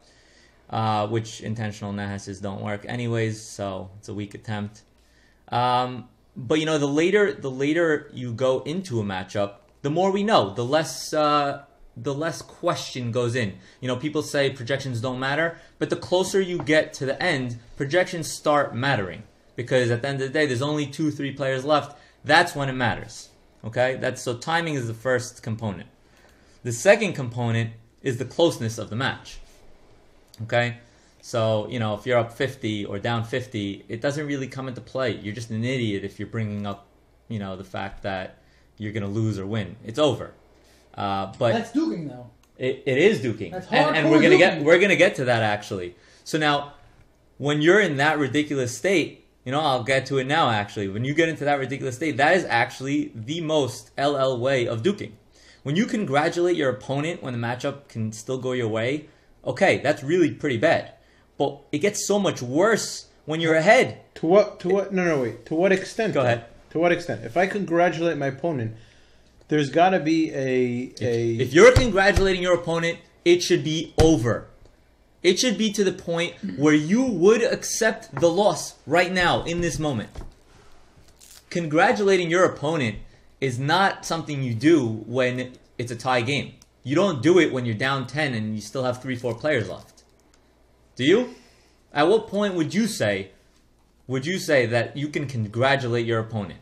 which intentional nahas's don't work anyways, so it's a weak attempt. But the later you go into a matchup, the more we know, the less question goes in. People say projections don't matter, but the closer you get to the end, projections start mattering, because at the end of the day, there's only 2-3 players left. That's when it matters. Okay, so timing is the first component. The second component is the closeness of the match. Okay, so if you're up 50 or down 50, it doesn't really come into play. You're just an idiot if you're bringing up, the fact that you're gonna lose or win. It's over. But that's duking, though. It is duking, that's and we're gonna get to that actually. So now, when you're in that ridiculous state. I'll get to it now, actually. When you get into that ridiculous state, that is actually the most LL way of duking. When you congratulate your opponent when the matchup can still go your way, okay, that's really pretty bad. But it gets so much worse when you're ahead. To what? No, wait. To what extent? Go ahead. To what extent? If I congratulate my opponent, there's got to be If you're congratulating your opponent, it should be over. It should be to the point where you would accept the loss right now, in this moment. Congratulating your opponent is not something you do when it's a tie game. You don't do it when you're down 10 and you still have 3-4 players left. Do you? At what point would you say that you can congratulate your opponent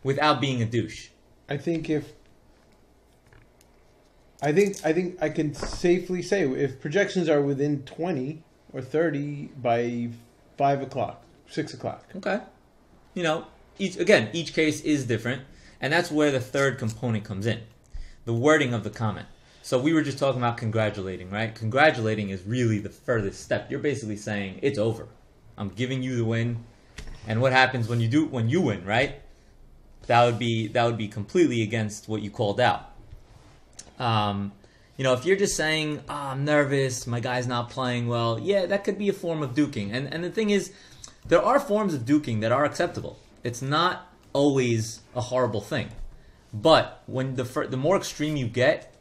without being a douche? I think I can safely say if projections are within 20 or 30 by 5 o'clock, 6 o'clock. Okay. Each case is different, and that's where the third component comes in. The wording of the comment. So we were just talking about congratulating, right? Congratulating is really the furthest step. You're basically saying, it's over. I'm giving you the win. And what happens when you win, right? That would be completely against what you called out. If you're just saying, I'm nervous, my guy's not playing well, yeah, that could be a form of duking. And the thing is, there are forms of duking that are acceptable. It's not always a horrible thing. But when the more extreme you get,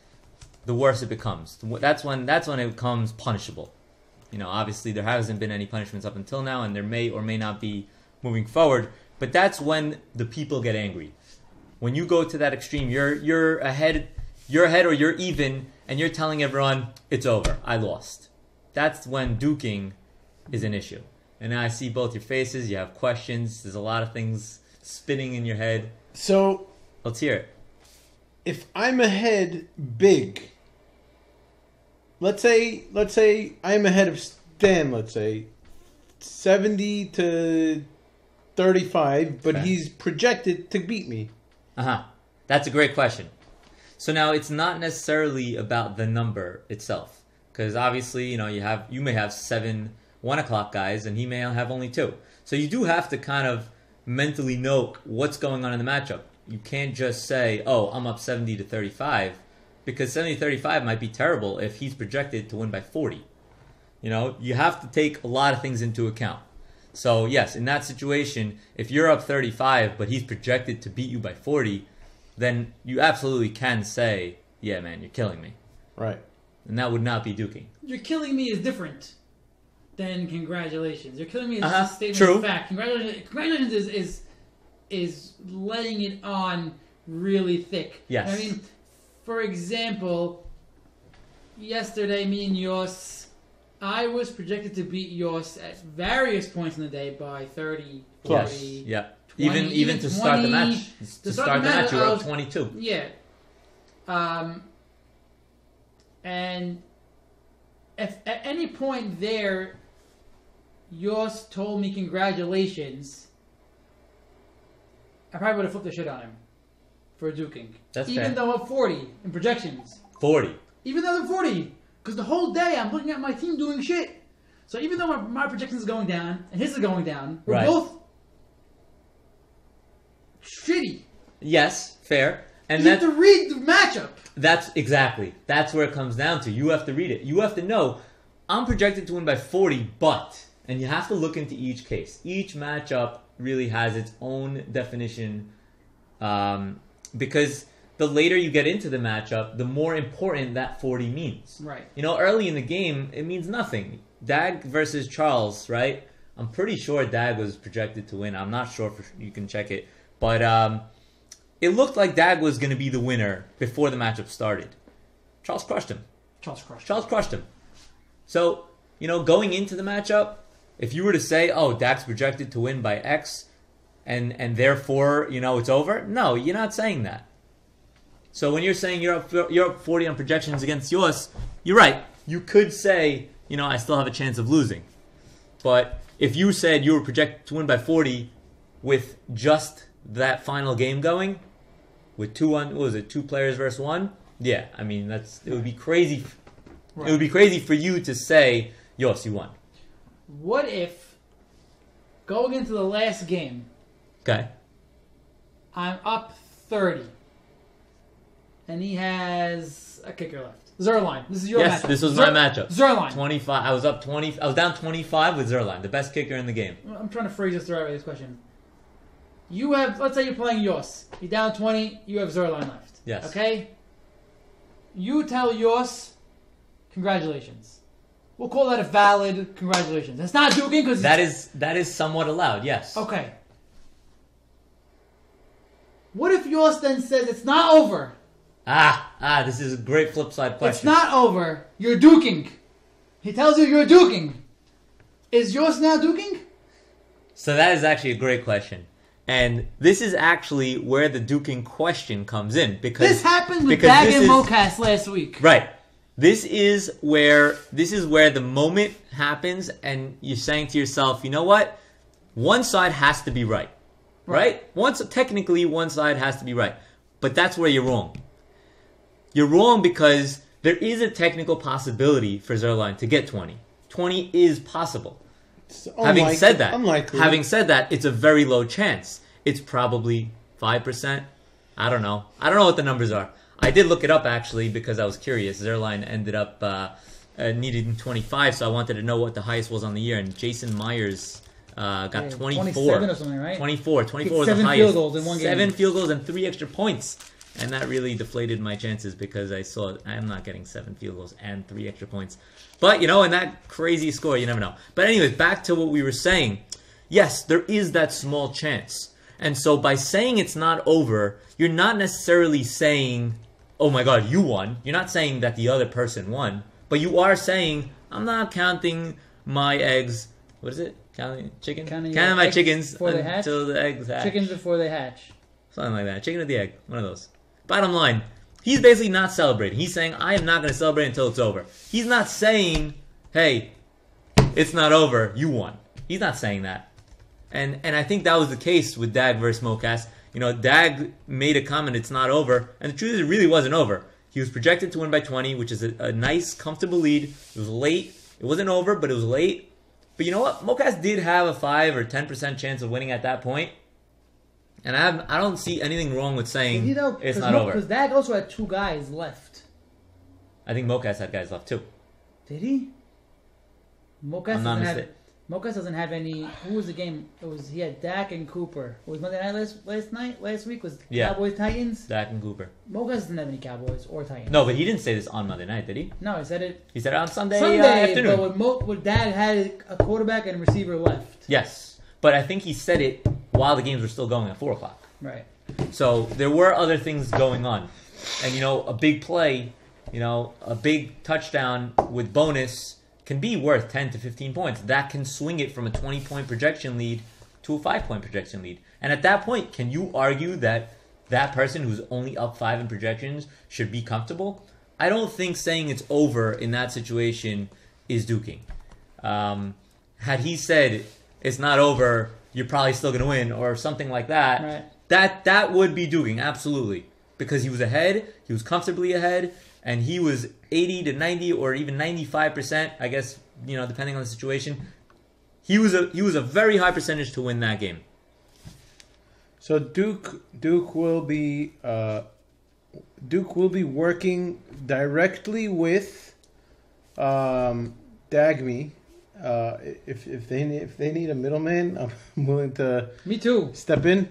the worse it becomes. That's when it becomes punishable. Obviously there hasn't been any punishments up until now, and there may or may not be moving forward. But that's when the people get angry. When you go to that extreme, you're ahead or you're even, and you're telling everyone, it's over, I lost. That's when duking is an issue. And I see both your faces, you have questions, there's a lot of things spinning in your head. So, let's hear it. If I'm ahead big, let's say I'm ahead of Stan, let's say 70 to 35, but he's projected to beat me. That's a great question. So now it's not necessarily about the number itself, because obviously you may have 7 1 o'clock guys and he may have only 2. So you do have to kind of mentally note what's going on in the matchup. You can't just say, oh, I'm up 70 to 35, because 70 to 35 might be terrible if he's projected to win by 40. You have to take a lot of things into account. So yes, in that situation, if you're up 35 but he's projected to beat you by 40, then you absolutely can say, yeah, man, you're killing me. Right. And that would not be duking. You're killing me is different than congratulations. You're killing me is a statement true. of fact. Congratulations is laying it on really thick. Yes. I mean, for example, yesterday, me and Yos, I was projected to beat Yos at various points in the day by 30, 40, yes. Yeah. 20, even to 20, start the match. To start the match, you were up 22. Yeah. And if at any point there, Yos told me congratulations, I probably would have flipped the shit on him for duking. That's even fair. though I'm 40 in projections. 40. Even though I'm 40. Because the whole day I'm looking at my team doing shit. So even though my projections is going down and his is going down, we're Right. both shitty. Yes, fair. And You have to read the matchup. That's where it comes down to. You have to read it. You have to know, I'm projected to win by 40, but, and you have to look into each case. Each matchup really has its own definition, because the later you get into the matchup, the more important that 40 means. Right. You know, early in the game, it means nothing. Dag versus Charles, right? I'm pretty sure Dag was projected to win. I'm not sure you can check it, but it looked like Dag was going to be the winner before the matchup started. Charles crushed him. Charles crushed him. So, you know, going into the matchup, if you were to say, oh, Dag's projected to win by X, and therefore, you know, it's over, no, you're not saying that. So when you're saying you're up 40 on projections against yours, you're right. You could say, you know, I still have a chance of losing. But if you said you were projected to win by 40 with just that final game going, with two players versus one? Yeah, I mean, it would be crazy. Right. It would be crazy for you to say, yes, you won. What if, going into the last game, okay, I'm up 30, and he has a kicker left? Zerline. This is your matchup. Yes, this was my matchup. Zerline. 25. I was up 20. I was down 25 with Zerline, the best kicker in the game. I'm trying to phrase this the right way. This question. You have, let's say you're playing Yos. You're down 20. You have Zerline left. Yes. Okay. You tell Yos, congratulations. We'll call that a valid congratulations. It's not duking because that is somewhat allowed. Yes. Okay. What if Yos then says it's not over? This is a great flip side question. It's not over. You're duking. He tells you you're duking. Is yours now duking? So that is actually a great question. And this is actually where the duking question comes in. Because this happened with Dag and Mocas last week. Right. This is where the moment happens and you're saying to yourself, you know what? One side has to be right. Right? Technically, one side has to be right. But that's where you're wrong. You're wrong because there is a technical possibility for Zerline to get 20. 20 is possible. Having said that, it's a very low chance. It's probably 5%. I don't know. I don't know what the numbers are. I did look it up, actually, because I was curious. Zerline ended up needing 25, so I wanted to know what the highest was on the year. And Jason Myers got 24. 27 or something, right? 24 was the highest. 7 field goals in one game. 7 field goals and 3 extra points. And that really deflated my chances because I saw I'm not getting 7 field goals and 3 extra points. But, you know, in that crazy score, you never know. But anyways, back to what we were saying. Yes, there is that small chance. And so by saying it's not over, you're not necessarily saying, oh my God, you won. You're not saying that the other person won. But you are saying, I'm not counting my eggs. What is it? Counting my chickens until the eggs hatch. Chickens before they hatch. Something like that. Chicken or the egg. One of those. Bottom line, he's basically not celebrating. He's saying, I am not going to celebrate until it's over. He's not saying, hey, it's not over, you won. He's not saying that. And I think that was the case with Dag versus Mocas. You know, Dag made a comment, it's not over. And the truth is, it really wasn't over. He was projected to win by 20, which is a nice, comfortable lead. It was late. It wasn't over, but it was late. But you know what? Mocas did have a 5 or 10% chance of winning at that point. And I don't see anything wrong with saying it's not over. Because Dag also had 2 guys left. I think Mocas had guys left too. Did he? Mocas doesn't have any. Who was the game? He had Dak and Cooper. It was Monday night last week was Cowboys Titans. Dak and Cooper. Mocas doesn't have any Cowboys or Titans. No, but he didn't say this on Monday night, did he? No, he said it. He said it on Sunday afternoon. But when Dak had a quarterback and a receiver left. Yes, but I think he said it while the games were still going at 4:00. Right. So there were other things going on, and you know, a big play, you know, a big touchdown with bonus can be worth 10 to 15 points. That can swing it from a 20-point projection lead to a 5-point projection lead. And at that point, can you argue that that person who's only up 5 in projections should be comfortable? I don't think saying it's over in that situation is duking. Had he said it's not over, you're probably still going to win, or something like that, right. that would be duking, absolutely. Because he was ahead, he was comfortably ahead, and he was 80 to 90 or even 95%. I guess depending on the situation, he was a very high percentage to win that game. So Duke will be working directly with Dagme. If they need a middleman, I'm willing to. Me too. Step in.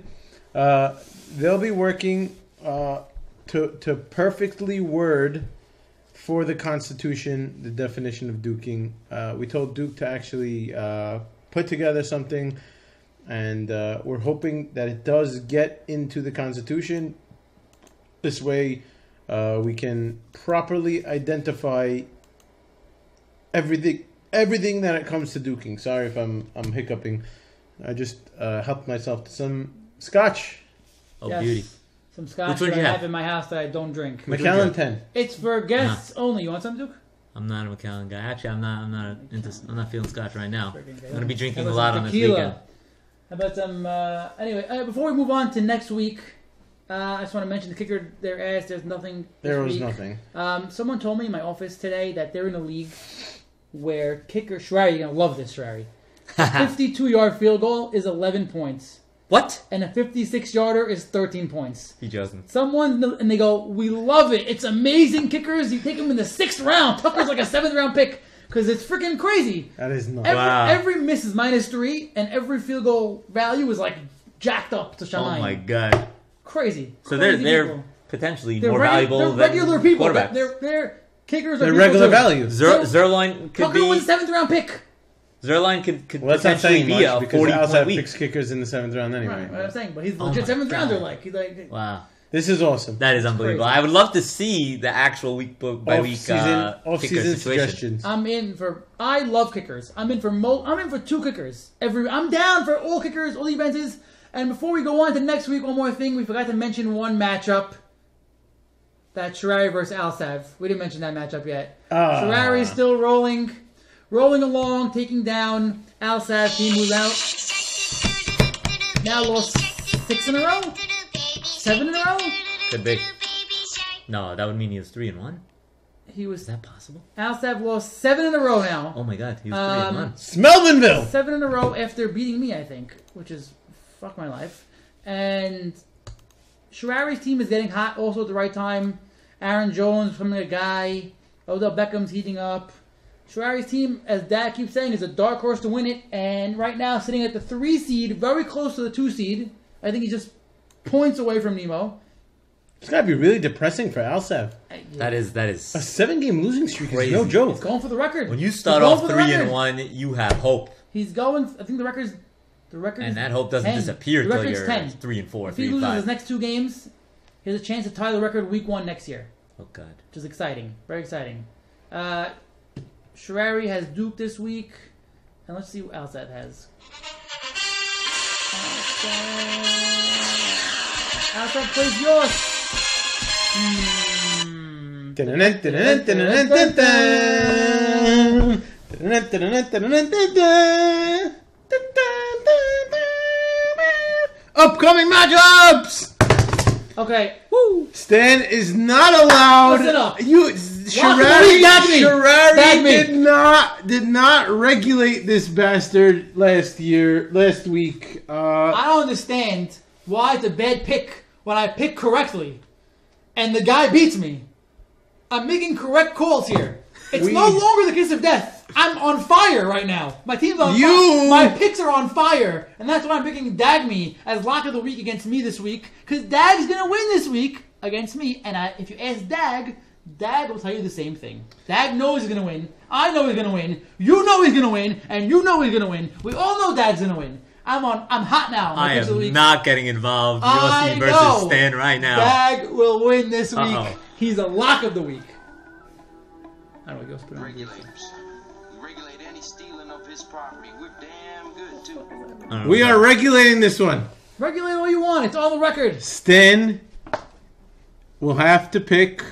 They'll be working to perfectly word for the Constitution the definition of duking. We told Duke to actually put together something, and we're hoping that it does get into the Constitution. This way, we can properly identify everything that it comes to duking. Sorry if I'm hiccuping. I just helped myself to some scotch. Oh, yes. Beauty. Some scotch that I have in my house that I don't drink. Macallan 10. It's for guests only. You want some, Duke? I'm not a Macallan guy. Actually, I'm not feeling scotch right now. I'm gonna be drinking a lot on this weekend. How about some? Anyway, before we move on to next week, I just want to mention the kicker. Their ass. There's nothing. There was nothing. Someone told me in my office today that they're in a league where kicker Shrari, you're gonna love this, Shrari. A 52-yard field goal is 11 points. What? And a 56-yarder is 13 points. He doesn't. And they go, we love it. It's amazing kickers. You take them in the 6th round. Tucker's like a 7th-round pick because it's freaking crazy. That is nuts. Every miss is -3, and every field goal value is like jacked up to Shamayim. Oh my god. Crazy. So they're potentially more valuable than regular people. Quarterbacks. They're kickers. They're regular value. Zerline could Tucker be was a 7th-round pick. Zerline could well, potentially be a 40-point week. Picks kickers in the 7th round anyway. Right, what I'm saying, but he's legit 7th rounder. He's like, wow, this is awesome. That is unbelievable. Crazy. I would love to see the actual week by week off-season suggestions. I love kickers. I'm in for 2 kickers. I'm down for all kickers, all defenses. And before we go on to next week, one more thing. We forgot to mention one matchup. That Sherrari versus Alsav. We didn't mention that matchup yet. Sherrari is still rolling along, taking down Alsav team who's out. Now lost 6 in a row? 7 in a row? Could be. No, that would mean he was 3-1. Is that possible? Alsav lost 7 in a row now. Oh my god, he was 3-1. Smelvinville! 7 in a row after beating me, I think, which is fuck my life. And Sherrari's team is getting hot also at the right time. Aaron Jones becoming a guy. Odell Beckham's heating up. Sherrari's team, as Dad keeps saying, is a dark horse to win it. And right now, sitting at the 3 seed, very close to the 2 seed. I think he's just points away from Nemo. It's got to be really depressing for Alsav. That is a 7-game losing streak crazy. Is no joke. He's going for the record. When you start off 3-1, you have hope. He's going. I think the record. And that hope doesn't disappear until you're 10. 3-4, If he loses his next 2 games, he has a chance to tie the record week 1 next year. Oh god, which is exciting, very exciting. Sherrari has Duke this week, and let's see what else that has. Alsav plays yours. Upcoming matchups. Okay. Woo. Stan is not allowed. Listen up. Sherrari did not regulate this bastard last week. I don't understand why it's a bad pick when I pick correctly, and the guy beats me. I'm making correct calls here. It's no longer the kiss of death. I'm on fire right now. My team's on fire. My picks are on fire. And that's why I'm picking Dagme as lock of the week against me this week. Because Dag's going to win this week against me. And if you ask Dag will tell you the same thing. Dag knows he's going to win. I know he's going to win. You know he's going to win. And you know he's going to win. We all know Dag's going to win. I'm hot now. I am not getting involved. Yossi versus Stan right now. Dag will win this week. He's a lock of the week. How do I go? Regulators. We regulate any stealing of his property. We're damn good, too. We are regulating this one. Regulate all you want. It's all the record. Stan will have to pick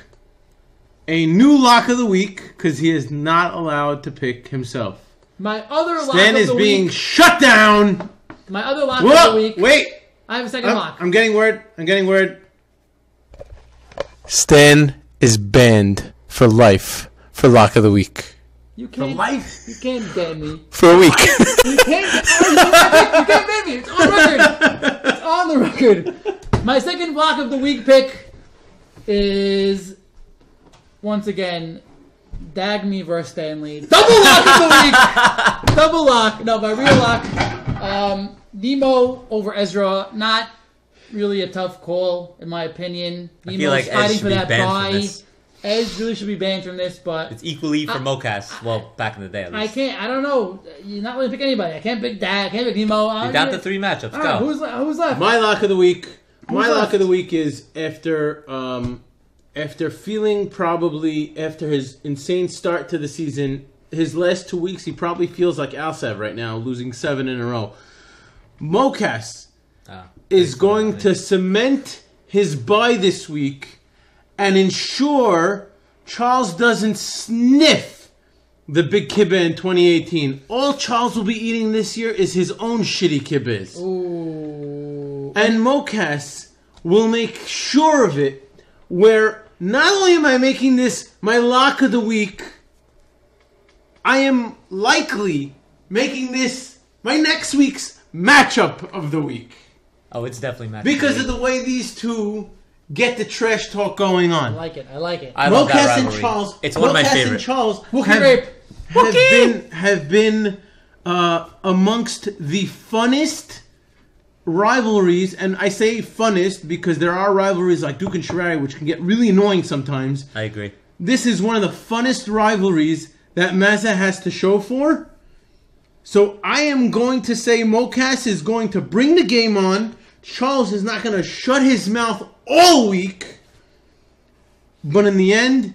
a new lock of the week because he is not allowed to pick himself. My other lock of the week. Stan is being shut down. My other lock of the week. Wait. I have a second lock. I'm getting word. Stan is banned. for life for lock of the week. You can't, life? You can't get me. For a week. You can't get me. It's on record. It's on the record. My second lock of the week pick is, once again, Dagny versus Stanley. Double lock of the week. Double lock. No, my real lock. Nemo over Ezra. Not really a tough call, in my opinion. I feel like Ez should be banned from this. Ez really should be banned from this, but it's equally for Mocas. Well, back in the day, at least. I can't. I don't know. You're not going to pick anybody. I can't pick Dag. I can't pick Nemo. You're down to 3 matchups. Go. Who's left? My lock of the week. Lock of the week is after feeling probably after his insane start to the season, his last 2 weeks, he probably feels like Alsav right now, losing 7 in a row. Mocas is going to cement his bye this week and ensure Charles doesn't sniff the big kibbeh in 2018. All Charles will be eating this year is his own shitty kibbehs. Ooh. And Mocas will make sure of it, where not only am I making this my lock of the week, I am likely making this my next week's matchup of the week. Oh, it's definitely matchup. Because of the way these two get the trash talk going on. I like it. I like it. I love that Mocas and rivalry. Charles. It's one of my Mocas favorite. and Charles Wookie rape. have been amongst the funnest rivalries, and I say funnest because there are rivalries like Duke and Shirari which can get really annoying sometimes. I agree. This is one of the funnest rivalries that Mazza has to show for. So I am going to say Mocas is going to bring the game on. Charles is not going to shut his mouth all week. But in the end...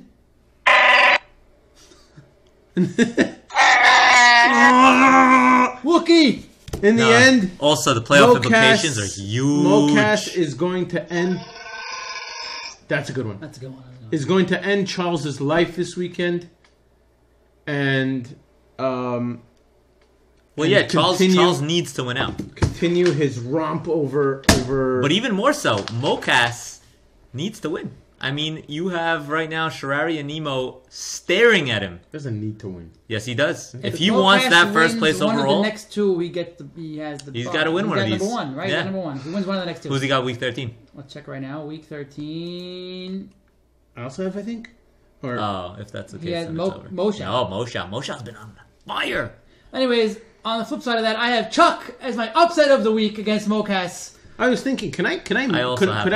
Wookie! In the end... Also, the playoff implications are huge. Mocas is going to end... That's a good one. That's a good one. Is going to end Charles's life this weekend. And... Well, yeah, Charles needs to win out. Continue his romp over... But even more so, Mocas needs to win. I mean, you have right now Shirari and Nemo staring at him. Doesn't need to win. Yes, he does. If he wants that first place one overall, of the next two, he has the. He's got to win one of these. Number one, right? Yeah. Number one. He wins one of the next two. Who's he got week 13? Let's check right now. Week 13. Alsav, I think. Or if that's the case, He has then it's over. Moshe. Oh, Moshe. Moshe's been on fire. Anyways, on the flip side of that, I have Chuck as my upset of the week against Mocas. I was thinking, could I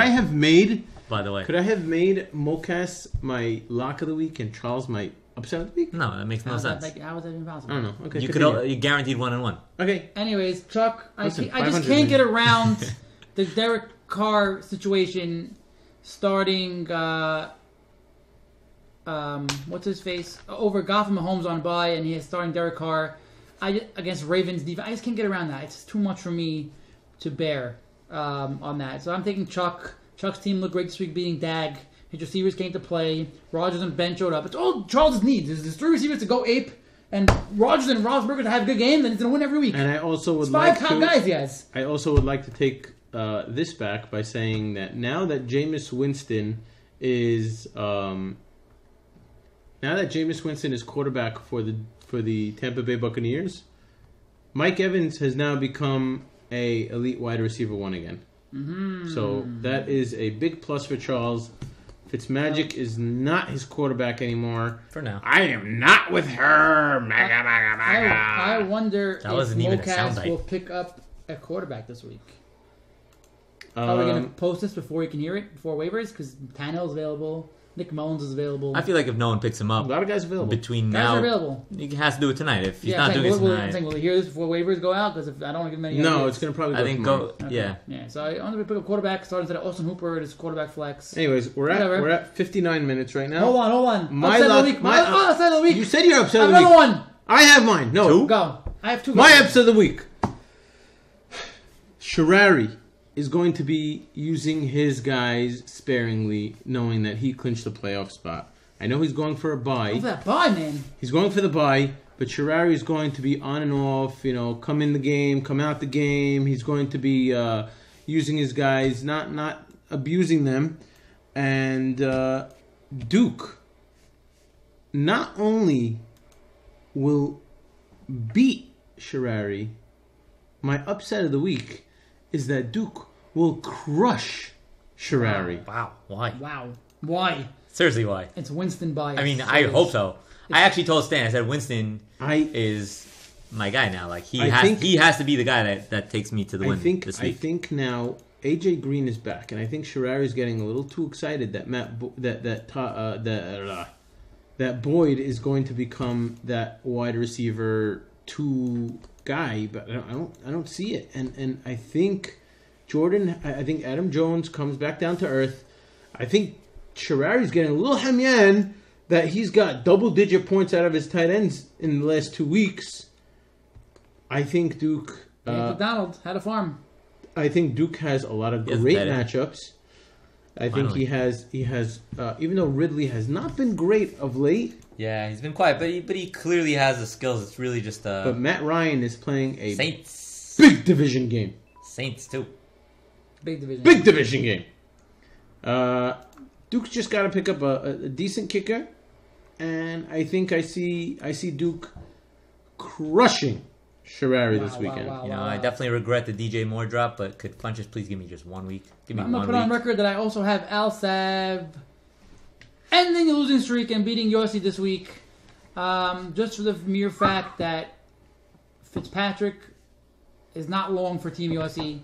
have made? By the way, could I have made Mocas my lock of the week and Charles my upset of the week? No, that makes no sense. How is that even possible? I don't know. Okay, You guaranteed 1-1. Okay. Anyways, Chuck, Listen, I just can't get around the Derek Carr situation starting. What's his face over Gotham Mahomes on bye, and he is starting Derek Carr against Ravens defense. I just can't get around that. It's too much for me to bear on that. So I'm taking Chuck. Chuck's team looked great this week, beating Dag. His receivers came to play. Rodgers and Ben showed up. It's all Charles needs. There's 3 receivers to go ape, and Rodgers and Roethlisberger to have a good game. Then he's gonna win every week. And I also would it's 5 top guys, yes. I also would like to take this back by saying that now that Jameis Winston is quarterback for the Tampa Bay Buccaneers, Mike Evans has now become a elite wide receiver 1 again. Mm-hmm. So that is a big plus for Charles. Fitzmagic is not his quarterback anymore. For now. I am not with her. I wonder if Mocas will bite. pick up a quarterback this week. Are we going to post this before you can hear it, before waivers? Because Tannehill's available. Nick Mullins is available. I feel like if no one picks him up, A lot of guys available. between Guys now, are available. he has to do it tonight. If he's Yeah, not doing it I'm tonight, saying, will he hear this before waivers go out? Because if I don't want to give him any No, ideas. it's going to probably go I think tomorrow. go. Yeah. Yeah, so I want to pick up quarterback, starting instead of Austin Hooper as quarterback flex. Anyways, we're at 59 minutes right now. Hold on. My upset luck, of the week. my upset of the week. You said you're upset of the Another week. one. I have mine. No. 2? Go. I have 2. My upset of the week. Shirari is going to be using his guys sparingly, knowing that he clinched the playoff spot. I know he's going for a bye. Go for that bye, man. He's going for the bye, but Shirari is going to be on and off, come in the game, come out the game. He's going to be using his guys, not abusing them. And Duke not only will beat Sherrari, my upset of the week is that Duke will crush Sherrari. Wow. Why? Wow. Why? Seriously, why? It's Winston bias. I mean, I hope so. I actually told Stan, I said Winston is my guy now. Like he has to be the guy that takes me to the win this week. I think now AJ Green is back, and I think Sherrari's getting a little too excited that that Boyd is going to become that wide receiver 2 guy, but I don't see it. And I think I think Adam Jones comes back down to earth. I think Sherrari's getting a little hemyan that he's got double-digit points out of his tight ends in the last 2 weeks. I think Duke... McDonald had a farm. I think Duke has a lot of great matchups. I think he has even though Ridley has not been great of late. Yeah, he's been quiet, but he clearly has the skills. It's really just But Matt Ryan is playing a Saints big division game. Saints too. Big division game. Duke's just got to pick up a decent kicker, and I think I see Duke crushing Sherrari this weekend. I definitely regret the DJ Moore drop, but could Funches please give me just 1 week? Give me I'm going to put on record that I also have Al Sav ending a losing streak and beating Yossi this week. Just for the mere fact that Fitzpatrick is not long for Team Yossi.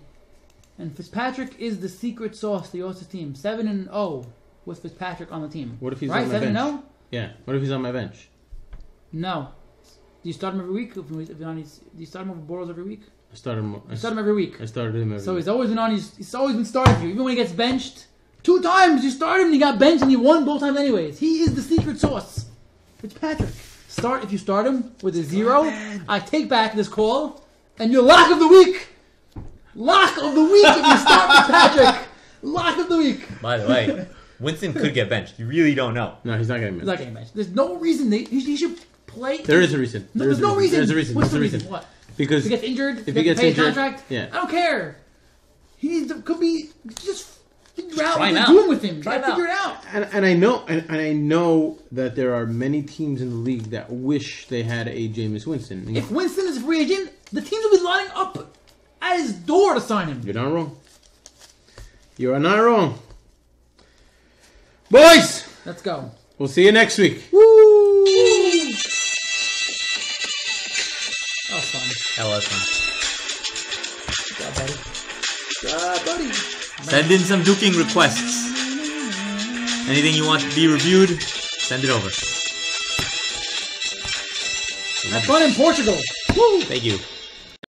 And Fitzpatrick is the secret sauce to Yossi's team. 7-0 with Fitzpatrick on the team. What if he's on my bench? 7-0? Yeah. What if he's on my bench? No. Do you start him every week? Do you start him over Bortles every week? I start him every week. I started him every week. So he's always been on. He's always been starting for you. Even when he gets benched, 2 times you start him and he got benched and he won both times anyways. He is the secret sauce. Fitzpatrick. If you start him with a 0, I take back this call and you're lock of the week. Lock of the week if you start Fitzpatrick. Lock of the week. By the way, Winston could get benched. You really don't know. No, he's not getting benched. He's not getting benched. There's no reason he should play. There is a reason. There's no reason. There's a reason. What's There's the a reason? What? Because if he gets injured, if he gets injured, contract, yeah. I don't care. Could be just figure out what they're doing with him. Try figure it out. And I know that there are many teams in the league that wish they had a Jameis Winston. If Winston is a free agent, the teams will be lining up at his door to sign him. You're not wrong. You are not wrong. Boys! Let's go. We'll see you next week. Woo! That was fun. That was fun. Good job, buddy. Send in some duking requests. Anything you want to be reviewed, send it over. Have fun in Portugal. Woo! Thank you.